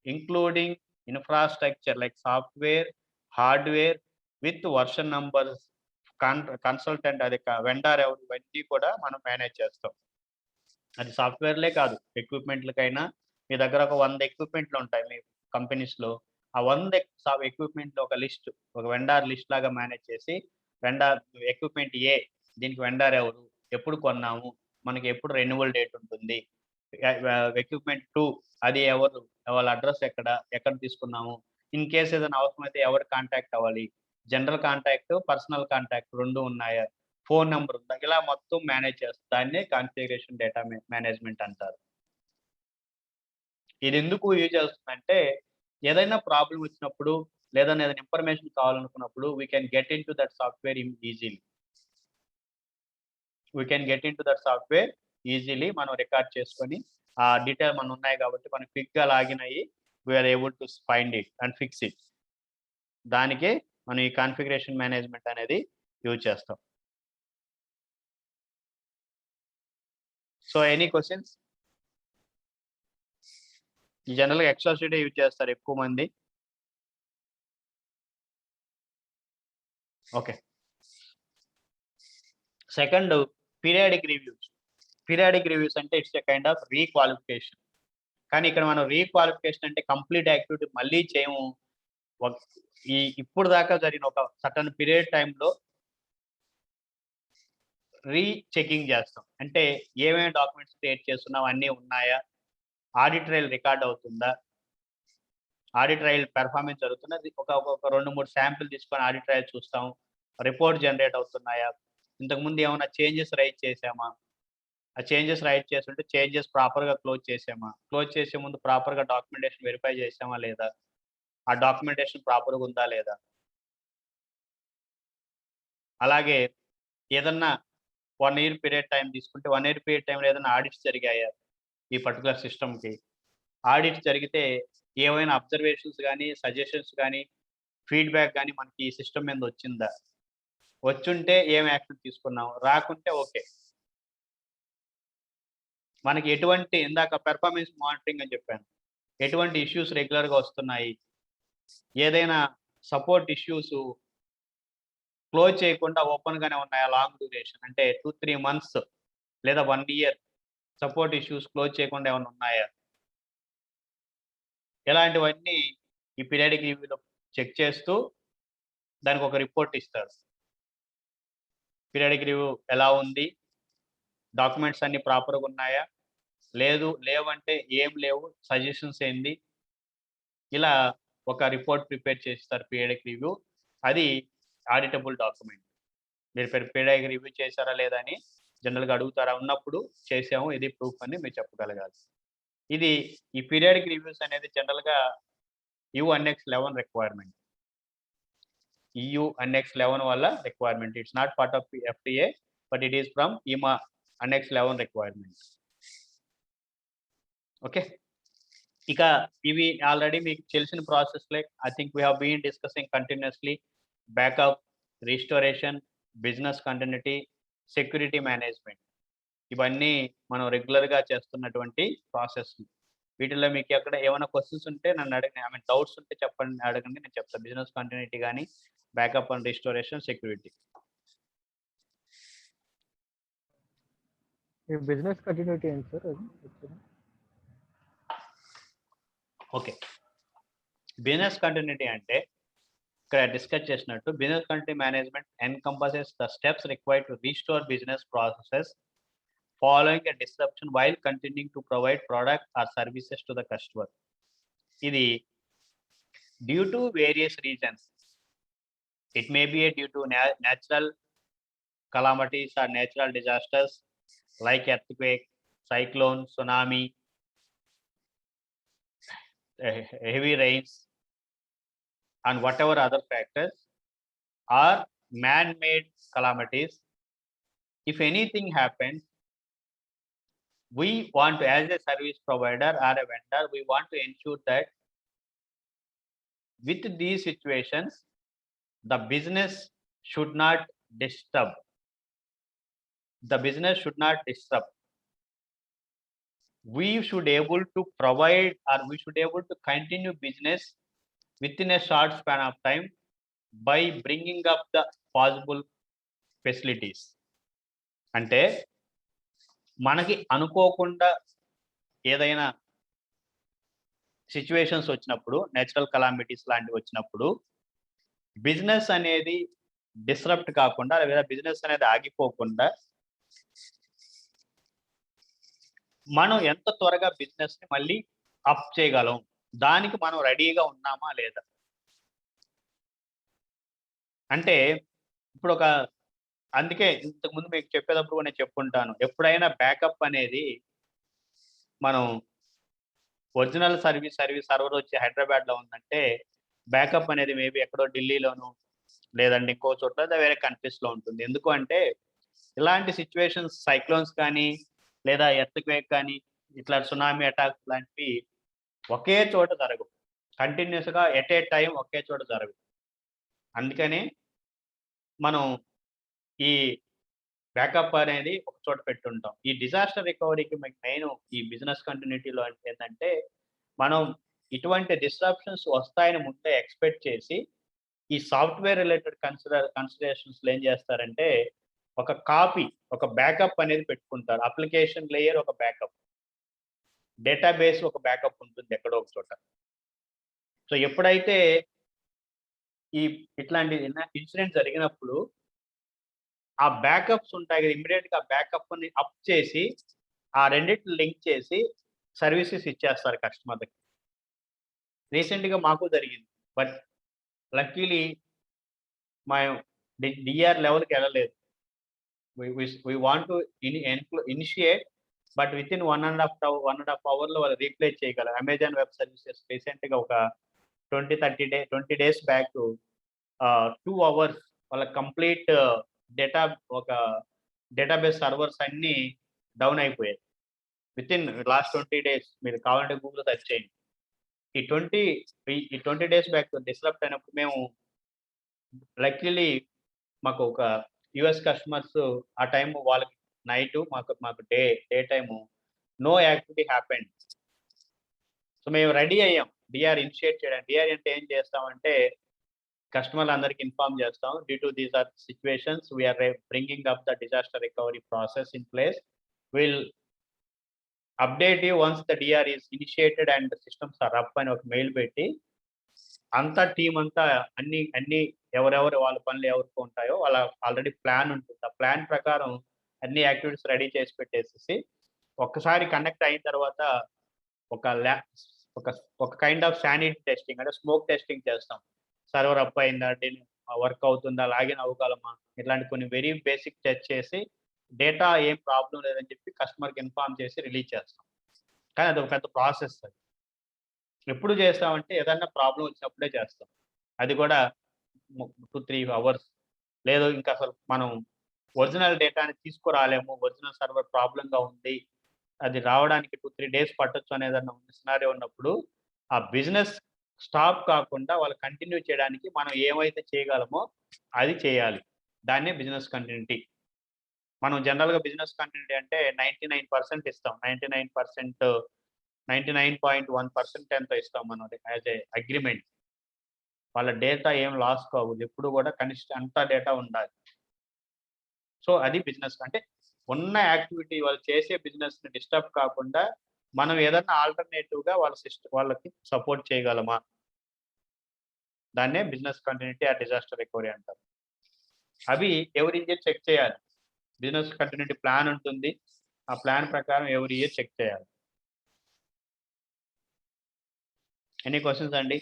including infrastructure like software, hardware with version numbers, consultant అది వెండర్ ఎవరు, ఇవన్నీ కూడా మనం మేనేజ్ చేస్తాం. అది సాఫ్ట్వేర్లే కాదు, ఎక్విప్మెంట్లకైనా మీ దగ్గర ఒక 100 ఎక్విప్మెంట్లు ఉంటాయి మీ కంపెనీస్లో. ఆ 100 ఎక్విప్మెంట్ ఒక లిస్ట్, ఒక వెండార్ లిస్ట్ లాగా మేనేజ్ చేసి, వెండార్ ఎక్విప్మెంట్ ఏ దీనికి వెండార్ ఎవరు, ఎప్పుడు కొన్నాము, మనకి ఎప్పుడు రెన్యువల్ డేట్ ఉంటుంది, ఎక్విప్మెంట్ 2 అది ఎవరు, వాళ్ళ అడ్రస్ ఎక్కడ తీసుకున్నాము, ఇన్ కేస్ ఏదైనా అవసరమైతే ఎవరు కాంటాక్ట్ అవ్వాలి, జనరల్ కాంటాక్ట్, పర్సనల్ కాంటాక్ట్ 2 ఉన్నాయా, ఫోన్ నెంబర్ ఉందా, ఇలా మొత్తం మేనేజ్ చేస్తారు. దాన్నే కాన్ఫిగరేషన్ డేటా మేనేజ్మెంట్ అంటారు. ఇది ఎందుకు యూజ్ చేస్తుందంటే, ఏదైనా ప్రాబ్లమ్ వచ్చినప్పుడు లేదా ఏదైనా ఇన్ఫర్మేషన్ కావాలనుకున్నప్పుడు we can get into that software easily మనం రికార్డ్ చేసుకొని ఆ డీటెయిల్ మనం ఉన్నాయి కాబట్టి మనం క్విక్గా లాగిన్ అయ్యి we are able to find it and fix it. దానికే మనం ఈ కాన్ఫిగరేషన్ మేనేజ్మెంట్ అనేది యూజ్ చేస్తాం. So any questions? జనరల్గా ఎక్సెల్ షీట్ యూజ్ చేస్తారు ఎక్కువ మంది. ఓకే. సెకండ్, పీరియాడిక్ రివ్యూస్ అంటే it's a kind of requalification. కానీ ఇక్కడ మనం రీక్వాలిఫికేషన్ అంటే కంప్లీట్ యాక్టివిటీ మళ్ళీ చేయము. ఇప్పుడు దాకా జరిగిన ఒక సర్టన్ పీరియడ్ టైంలో రీచెకింగ్ చేస్తాం. అంటే ఏమేమి డాక్యుమెంట్స్ క్రియేట్ చేస్తున్నాం, అన్నీ ఉన్నాయా, ఆడిట్ ట్రయల్ రికార్డ్ అవుతుందా, ఆడిట్ ట్రయల్ పెర్ఫార్మెన్స్ జరుగుతుందా, ఒక 2-3 శాంపిల్ తీసుకొని ఆడిట్ ట్రయల్ చూస్తాం, రిపోర్ట్ జనరేట్ అవుతున్నాయా, ఇంతకుముందు ఏమైనా చేంజెస్ రైట్ చేసామా, ఆ చేంజెస్ రైట్ చేస్తుంటే చేంజెస్ ప్రాపర్గా క్లోజ్ చేసే ముందు ప్రాపర్గా డాక్యుమెంటేషన్ వెరిఫై చేసామా లేదా, ఆ డాక్యుమెంటేషన్ ప్రాపర్గా ఉందా లేదా, అలాగే ఏదన్నా 1 year పీరియడ్ టైం తీసుకుంటే 1 year పీరియడ్ టైంలో ఏదైనా ఆడిట్స్ జరిగాయా ఈ పర్టికులర్ సిస్టమ్కి, ఆడిట్స్ జరిగితే ఏమైనా అబ్జర్వేషన్స్ కానీ, సజెషన్స్ కానీ, ఫీడ్బ్యాక్ కానీ మనకి ఈ సిస్టమ్ మీద వచ్చిందా, వచ్చుంటే ఏం యాక్షన్ తీసుకున్నాం, రాకుంటే ఓకే. మనకి ఎటువంటి, ఇందాక పెర్ఫార్మెన్స్ మానిటరింగ్ అని చెప్పాను, ఎటువంటి ఇష్యూస్ రెగ్యులర్గా వస్తున్నాయి, ఏదైనా సపోర్ట్ ఇష్యూస్ క్లోజ్ చేయకుండా ఓపెన్గానే ఉన్నాయా, లాంగ్ డ్యూరేషన్ అంటే 2-3 months లేదా 1 year సపోర్ట్ ఇష్యూస్ క్లోజ్ చేయకుండా ఏమైనా ఉన్నాయా, ఇలాంటివన్నీ ఈ పీరియాడిక్ రివ్యూలో చెక్ చేస్తూ దానికి ఒక రిపోర్ట్ ఇస్తారు. పీరియాడిక్ రివ్యూ ఎలా ఉంది, డాక్యుమెంట్స్ అన్ని ప్రాపర్గా ఉన్నాయా, లేవంటే ఏం లేవు, సజెషన్స్ ఏంది, ఇలా ఒక రిపోర్ట్ ప్రిపేర్ చేస్తారు పీరియాడిక్ రివ్యూ. అది ఆడిటబుల్ డాక్యుమెంట్. మీరు పీరియాడిక్ రివ్యూ చేశారా లేదా అని జనరల్గా అడుగుతారా, ఉన్నప్పుడు చేసాము, ఇది ప్రూఫ్ అని మీరు చెప్పగలగాలి. ఇది ఈ పీరియాడిక్ రివ్యూస్ అనేది జనరల్గా EU Annex 11 requirement. EU Annex 11 వల్ల requirement. It's not part of FTA but it is from EMA Annex 11 requirement. Okay. ఇక ఇవి ఆల్రెడీ మీకు తెలిసిన process like I think we been discussing continuously backup, restoration, business continuity, security management. ఇవన్నీ మనం రెగ్యులర్గా చేస్తున్నటువంటి process. వీటిల్లో మీకు ఎక్కడ ఏమైనా క్వశ్చన్స్ ఉంటే నన్ను అడగండి, ఐ మీన్ డౌట్స్ ఉంటే చెప్పండి, అడగండి, నేను చెప్తాను. బిజినెస్ కంటిన్యూటీ కానీ, బ్యాకప్ అండ్ రిస్టోరేషన్, సెక్యూరిటీ. ఈ బిజినెస్ కంటిన్యూటీ ఏంటి సార్ అది? ఓకే, బిజినెస్ కంటిన్యూటీ అంటే ఇక్కడ డిస్కస్ చేసినట్టు business continuity management encompasses the steps required to restore business processes following a disruption while continuing to provide product or services to the customer. ఇది due to various reasons. It may be due to natural calamities or natural disasters like earthquake, cyclone, tsunami, heavy rains, and whatever other factors, or man-made calamities. If anything happens, we want to, as a service provider or a vendor, we want to ensure that with these situations, the business should not disturb. The business should not disrupt. We should able to provide, or we should able to continue business within a short span of time by bringing up the possible facilities. అంటే మనకి అనుకోకుండా ఏదైనా situations వచ్చినప్పుడు, natural calamities లాంటివి వచ్చినప్పుడు, business అనేది disrupt కాకుండా లేదా బిజినెస్ అనేది ఆగిపోకుండా మనం ఎంత త్వరగా బిజినెస్ ని మళ్ళీ అప్ చేయగలం, దానికి మనం రెడీగా ఉన్నామా లేదా. అంటే ఇప్పుడు అందుకే ఇంతకుముందు మీకు చెప్పేటప్పుడు నేను చెప్పుకుంటాను, ఎప్పుడైనా బ్యాకప్ అనేది మనం ఒరిజినల్ సర్వర్ వచ్చి హైదరాబాద్లో ఉందంటే బ్యాకప్ అనేది మేబీ ఎక్కడో ఢిల్లీలోను లేదంటే ఇంకో చోట్ల వేరే కంట్రీస్లో ఉంటుంది. ఎందుకు అంటే ఇలాంటి సిచ్యువేషన్స్, సైక్లోన్స్ కానీ లేదా ఎర్త్క్వేక్ కానీ ఇట్లా సునామీ అటాక్స్ లాంటివి ఒకే చోట జరగవు, కంటిన్యూస్గా ఎట్ ఏ టైం ఒకే చోట జరగవు. అందుకని మనం ఈ బ్యాకప్ అనేది ఒక చోట పెట్టుంటాం. ఈ డిజాస్టర్ రికవరీకి మీకు మెయిన్ ఈ బిజినెస్ కంటిన్యూటీలో ఏంటంటే మనం ఇటువంటి డిస్ట్రప్షన్స్ వస్తాయని ముందే ఎక్స్పెక్ట్ చేసి ఈ సాఫ్ట్వేర్ రిలేటెడ్ కన్సిడరేషన్స్లో ఏం చేస్తారంటే ఒక కాపీ, ఒక బ్యాకప్ అనేది పెట్టుకుంటారు. అప్లికేషన్ లేయర్ ఒక బ్యాకప్, డేటాబేస్ ఒక బ్యాకప్ ఉంటుంది ఎక్కడో ఒక చోట. సో ఎప్పుడైతే ఇట్లాంటి ఇన్సిడెంట్ జరిగినప్పుడు ఆ బ్యాకప్స్ ఉంటాయి కదా, ఇమ్మీడియట్గా ఆ బ్యాకప్ని అప్ చేసి ఆ రెండింటిని లింక్ చేసి సర్వీసెస్ ఇచ్చేస్తారు కస్టమర్కి. రీసెంట్గా మాకు జరిగింది, బట్ లక్కీలీ మా డిఆర్ లెవెల్కి వెళ్ళలేదు. we want to initiate, but within 1.5 hours వాళ్ళు రీప్లేస్ చేయగలరు. అమెజాన్ వెబ్ సర్వీసెస్ రీసెంట్గా ఒక 20 days బ్యాక్ 2 hours వాళ్ళ కంప్లీట్ డేటాబేస్ సర్వర్స్ అన్ని డౌన్ అయిపోయాయి వితిన్ లాస్ట్ 20 days. మీరు కావాలంటే గూగుల్ సెర్చ్ చేయండి. ఈ 20 days బ్యాక్ డిస్రప్ట్ అయినప్పుడు మేము లక్కీలీ మాకు ఒక యుఎస్ కస్టమర్స్ ఆ టైం వాళ్ళకి నైట్, మాకు day time no activity happened. So మేము రెడీ అయ్యాం డిఆర్ ఇనిషియేట్ చేయడానికి. డిఆర్ అంటే ఏం చేస్తామంటే కస్టమర్లు అందరికి ఇన్ఫార్మ్ చేస్తాం, due to these are situations we are bringing up the disaster recovery process in place, will update you once the DR is initiated and systems are up అని ఒక మెయిల్ పెట్టి అంతా టీం అంతా అన్ని ఎవరెవరు వాళ్ళ పనులు ఎవరికి ఉంటాయో వాళ్ళ ఆల్రెడీ ప్లాన్ ఉంటుంది. ఆ ప్లాన్ ప్రకారం అన్ని యాక్టివిటీస్ రెడీ చేసి పెట్టేసి ఒక్కసారి కనెక్ట్ అయిన తర్వాత ఒక కైండ్ ఆఫ్ శానిటీ టెస్టింగ్ అంటే స్మోక్ టెస్టింగ్ చేస్తాం. సర్వర్ అప్ అయిందా, వర్క్ అవుతుందా, లాగిన్ అవ్వగలమా, ఇట్లాంటి కొన్ని వెరీ బేసిక్ టెస్ట్ చేసి డేటా ఏం ప్రాబ్లం లేదని చెప్పి కస్టమర్కి ఇన్ఫార్మ్ చేసి రిలీజ్ చేస్తాం. కానీ అది ఒక పెద్ద ప్రాసెస్. అది ఎప్పుడు చేస్తామంటే ఏదన్నా ప్రాబ్లం వచ్చినప్పుడే చేస్తాం. అది కూడా 2-3 hours. లేదు ఇంకా అసలు మనం ఒరిజినల్ డేటాని తీసుకురాలేము, ఒరిజినల్ సర్వర్ ప్రాబ్లంగా ఉంది అది రావడానికి 2-3 డేస్ పట్టొచ్చు అనేదన్న సినారియో ఉన్నప్పుడు ఆ బిజినెస్ స్టాప్ కాకుండా వాళ్ళు కంటిన్యూ చేయడానికి మనం ఏమైతే చేయగలమో అది చేయాలి. దాన్నే బిజినెస్ కంటిన్యూటీ. మనం జనరల్‌గా బిజినెస్ కంటిన్యూటీ అంటే 99% ఇస్తాం. 99%, 99.1% ఎంతో ఇస్తాం మనం యాజ్ ఎ అగ్రీమెంట్. వాళ్ళ డేటా ఏం లాస్ కాకూడదు. ఎప్పుడు కూడా కనిష్ట అంత డేటా ఉండాలి. సో, అది బిజినెస్ అంటే ఉన్న యాక్టివిటీ వాళ్ళు చేసే బిజినెస్‌ని డిస్టర్బ్ కాకుండా మనం ఏదన్నా ఆల్టర్‌నేటివ్‌గా వాళ్ళకి సపోర్ట్ చేయగలమా? దాన్నే business continuity or disaster recovery అంటారు. అవి ఎవ్రీ ఇయర్ చెక్ చేయాలి. బిజినెస్ కంటిన్యూటీ ప్లాన్ ఉంటుంది. ఆ ప్లాన్ ప్రకారం ఎవ్రీ ఇయర్ చెక్ చేయాలి. ఎనీ క్వెషన్స్ అండి?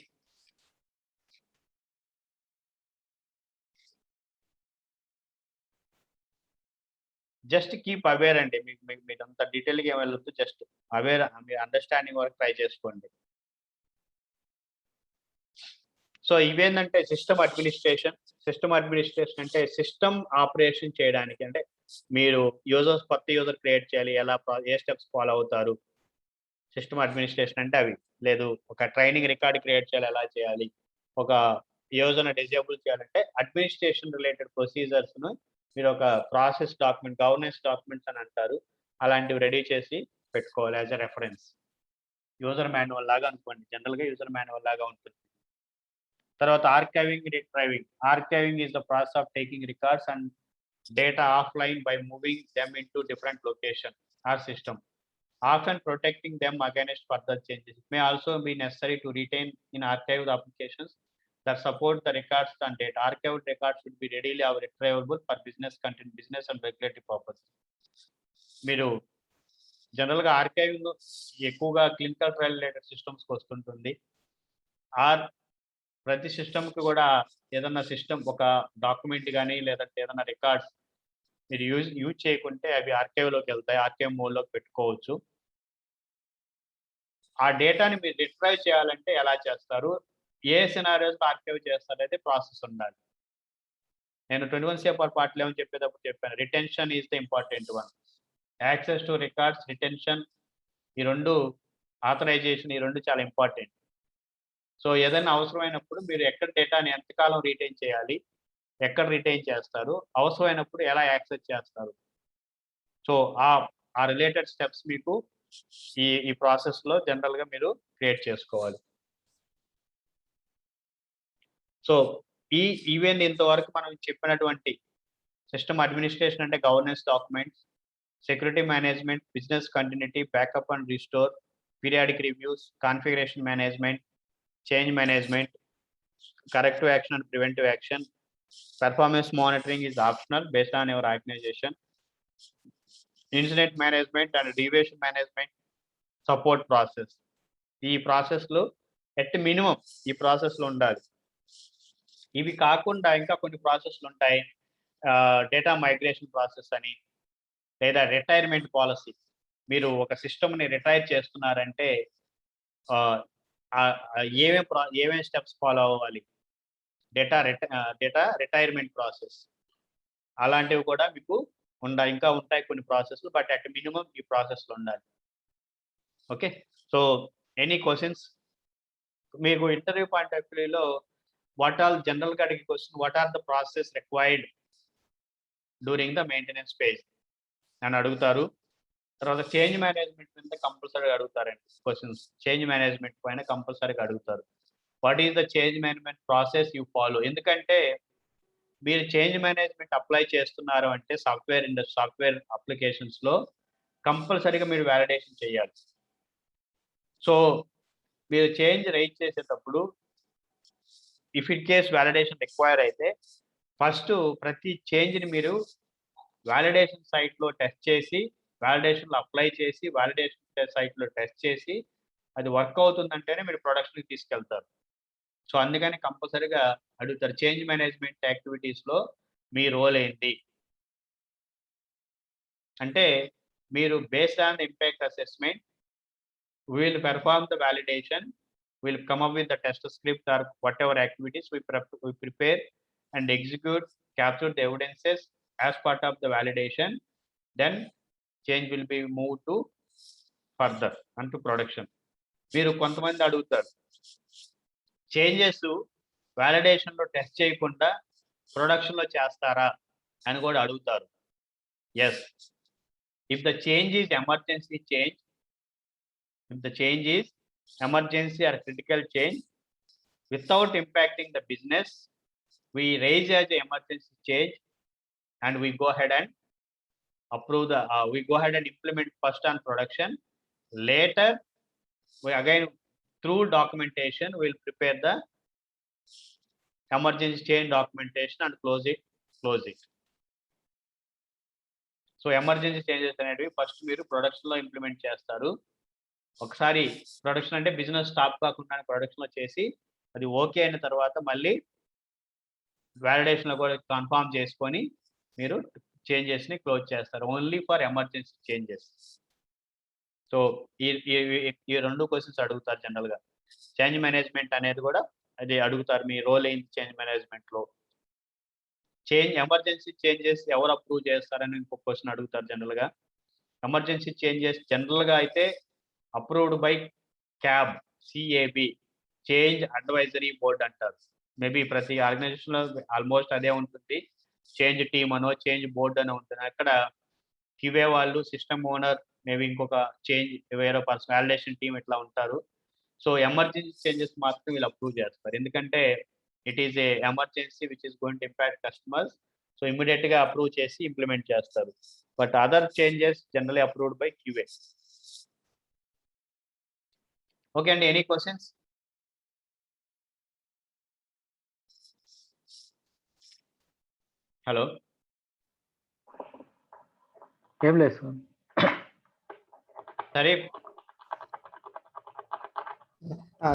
జస్ట్ కీప్ అవేర్ అండి. మీకు అంత డీటెయిల్‌గా ఏమి వెళ్ళొద్దు. జస్ట్ అవేర్ మీ అండర్‌స్టాండింగ్ వరకు ట్రై చేసుకోండి. సో, ఇవేందంటే సిస్టమ్ అడ్మినిస్ట్రేషన్. సిస్టమ్ అడ్మినిస్ట్రేషన్ అంటే సిస్టమ్ ఆపరేషన్ చేయడానికి అంటే మీరు కొత్త యూజర్ క్రియేట్ చేయాలి. ఏ స్టెప్స్ ఫాలో అవుతారు? సిస్టమ్ అడ్మినిస్ట్రేషన్ అంటే అవి. లేదు ఒక ట్రైనింగ్ రికార్డ్ క్రియేట్ చేయాలి ఎలా చేయాలి? ఒక యూజర్‌ని డిజేబుల్ చేయాలంటే అడ్మినిస్ట్రేషన్ రిలేటెడ్ ప్రొసీజర్స్‌ను మీరు ఒక ప్రాసెస్ డాక్యుమెంట్, గవర్నెన్స్ డాక్యుమెంట్స్ అని అంటారు. అలాంటివి రెడీ చేసి పెట్టుకోవాలి as a reference. User manual లాగా అనుకోండి. జనరల్‌గా యూజర్ మాన్యువల్ లాగా ఉంటుంది. తర్వాత archiving, retrieving. Archiving is the process of taking records and data offline by moving them into different location or system, often protecting them against further changes. It may also be necessary to retain in archived applications that support the records and data. Archived records should be readily retrievable for business content, business and regulatory purposes. మీరు జనరల్‌గా archiving ఎక్కువగా clinical trial related సిస్టమ్స్‌కి వస్తుంటుంది. ప్రతి సిస్టమ్‌కి కూడా ఏదన్నా system ఒక document గాని లేదంటే ఏదన్నా రికార్డ్స్ మీరు యూజ్ చేయకుంటే అవి ఆర్కైవ్‌లోకి వెళ్తాయి. ఆర్కైవ్ మోడ్‌లోకి పెట్టుకోవచ్చు. ఆ డేటాని మీరు రిట్రైవ్ చేయాలంటే ఎలా చేస్తారు? ఏ సినారియోస్‌లో ఆర్కైవ్ చేస్తారనేది ప్రాసెస్ ఉండాలి. నేను 21 CFR పార్ట్ 11 చెప్పేటప్పుడు చెప్పాను. Retention is the important one. Access to records, retention ఈ 2 ఆథరైజేషన్ ఈ 2 చాలా ఇంపార్టెంట్. సో, ఏదైనా అవసరమైనప్పుడు మీరు ఎక్కడ డేటాని ఎంతకాలం రిటైన్ చేయాలి? ఎక్కడ రిటైన్ చేస్తారు? అవసరమైనప్పుడు ఎలా యాక్సెస్ చేస్తారు? సో, ఆ రిలేటెడ్ స్టెప్స్ మీకు ఈ ప్రాసెస్‌లో జనరల్‌గా మీరు క్రియేట్ చేసుకోవాలి. సో, ఈవెన్ ఇంతవరకు మనం చెప్పినటువంటి సిస్టమ్ అడ్మినిస్ట్రేషన్ అంటే governance documents, security management, business continuity, backup and restore, periodic reviews, configuration management, change management, corrective action and preventive action, performance monitoring is optional based on your organization, incident management and deviation management, support process. ఈ ప్రాసెస్‌లో at minimum ఈ ప్రాసెస్‌లో ఉండాలి. ఇవి కాకుండా ఇంకా కొన్ని ప్రాసెస్‌లు ఉంటాయి. డేటా మైగ్రేషన్ ప్రాసెస్ అని లేదా రిటైర్మెంట్ పాలిసీ. మీరు ఒక సిస్టమ్‌ని రిటైర్ చేస్తున్నారంటే ఆహ్, ఏమేం స్టెప్స్ ఫాలో అవ్వాలి? Data retirement process. అలాంటివి కూడా మీకు ఇంకా ఉంటాయి కొన్ని ప్రాసెస్‌లు. బట్ అట్ మినిమమ్ ఈ ప్రాసెస్‌లు ఉండాలి. ఓకే. So, any questions? మీకు ఇంటర్వ్యూ పాయింట్ ఆఫ్ వ్యూలో జనరల్‌గా అడిగే question what are the process required during the maintenance phase అని అడుగుతారు. తర్వాత చేంజ్ మేనేజ్మెంట్ మీద కంపల్సరీగా అడుగుతారండి క్వెషన్స్. చేంజ్ మేనేజ్మెంట్ పైన కంపల్సరీగా అడుగుతారు. What is the change management process you follow? ఎందుకంటే మీరు చేంజ్ మేనేజ్మెంట్ అప్లై చేస్తున్నారు అంటే సాఫ్ట్‌వేర్ అప్లికేషన్స్‌లో కంపల్సరీగా మీరు వాలిడేషన్ చేయాలి. సో, మీరు చేంజ్ రైజ్ చేసేటప్పుడు if in case validation require అయితే ఫస్ట్ ప్రతి చేంజ్‌ని మీరు వాలిడేషన్ సైట్‌లో టెస్ట్ చేసి, వాలిడేషన్‌లో అప్లై చేసి, వాలిడేషన్ సైట్‌లో టెస్ట్ చేసి, అది వర్క్ అవుతుందంటేనే మీరు ప్రొడక్షన్‌కి తీసుకెళ్తారు. సో, అందుకని కంపల్సరీగా అడుగుతారు. చేంజ్ మేనేజ్మెంట్ యాక్టివిటీస్‌లో మీ రోల్ ఏంటి? అంటే మీరు based on the impact assessment we will perform the validation, we will come up with the test script or whatever activities we prepare and execute, capture the evidences as part of the validation. Then change will be moved to further అంటూ production. మీరు కొంతమంది అడుగుతారు, changes వ్యాలిడేషన్లో test చేయకుండా ప్రొడక్షన్లో చేస్తారా అని కూడా అడుగుతారు. Yes, if the change is emergency change, if the change is emergency or critical change without impacting the business, we raise as a emergency change and we go ahead and approve the we go ahead and implement first on production. Later we again through documentation we will prepare the emergency change documentation and close it. So emergency changes అనేవి first మీరు production లో implement చేస్తారు. ఒకసారి production అంటే business stop కాకుండా production లో చేసి అది ఓకే అయిన తర్వాత మళ్ళీ వ్యాలిడేషన్లో కూడా కన్ఫర్మ్ చేసుకొని మీరు చేంజెస్ని క్లోజ్ చేస్తారు, only for emergency changes. So ఈ 2 క్వశ్చన్స్ అడుగుతారు జనరల్గా. చేంజ్ మేనేజ్మెంట్ అనేది కూడా అది అడుగుతారు, మీ రోల్ ఏంటి చేంజ్ మేనేజ్మెంట్లో. ఎమర్జెన్సీ చేంజెస్ ఎవరు అప్రూవ్ చేస్తారని ఇంకొక క్వశ్చన్ అడుగుతారు జనరల్గా. ఎమర్జెన్సీ చేంజెస్ జనరల్గా అయితే approved by CAB, change advisory board అంటారు. మేబీ ప్రతి ఆర్గనైజేషన్లో ఆల్మోస్ట్ అదే ఉంటుంది. చేంజ్ టీమ్ అనో చేంజ్ బోర్డ్ అనో ఉంటుంది. అక్కడ QA వాళ్ళు, సిస్టమ్ ఓనర్, మేబీ ఇంకొక చేంజ్ వేరే పర్సన్, వాలిడేషన్ టీమ్ ఇట్లా ఉంటారు. సో ఎమర్జెన్సీ చేంజెస్ మాత్రం వీళ్ళు అప్రూవ్ చేస్తారు, ఎందుకంటే it is a emergency which is going to impact customers. So ఇమీడియట్గా అప్రూవ్ చేసి ఇంప్లిమెంట్ చేస్తారు. But other changes generally approved by QA. Okay అండి, ఎనీ క్వశ్చన్స్? హలో, ఏం లేదు సార్. సరే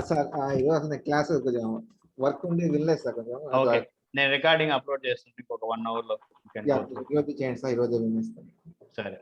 సార్ ఈరోజు క్లాస్ కొంచెం వర్క్ ఉండి వినలేదు సార్. కొంచెం ఓకే, నేను రికార్డింగ్ అప్లోడ్ చేస్తాను ఇంకొక 1 hour లో. ఈరోజు చేయండి సార్, ఈరోజు వినేస్తాను. సరే.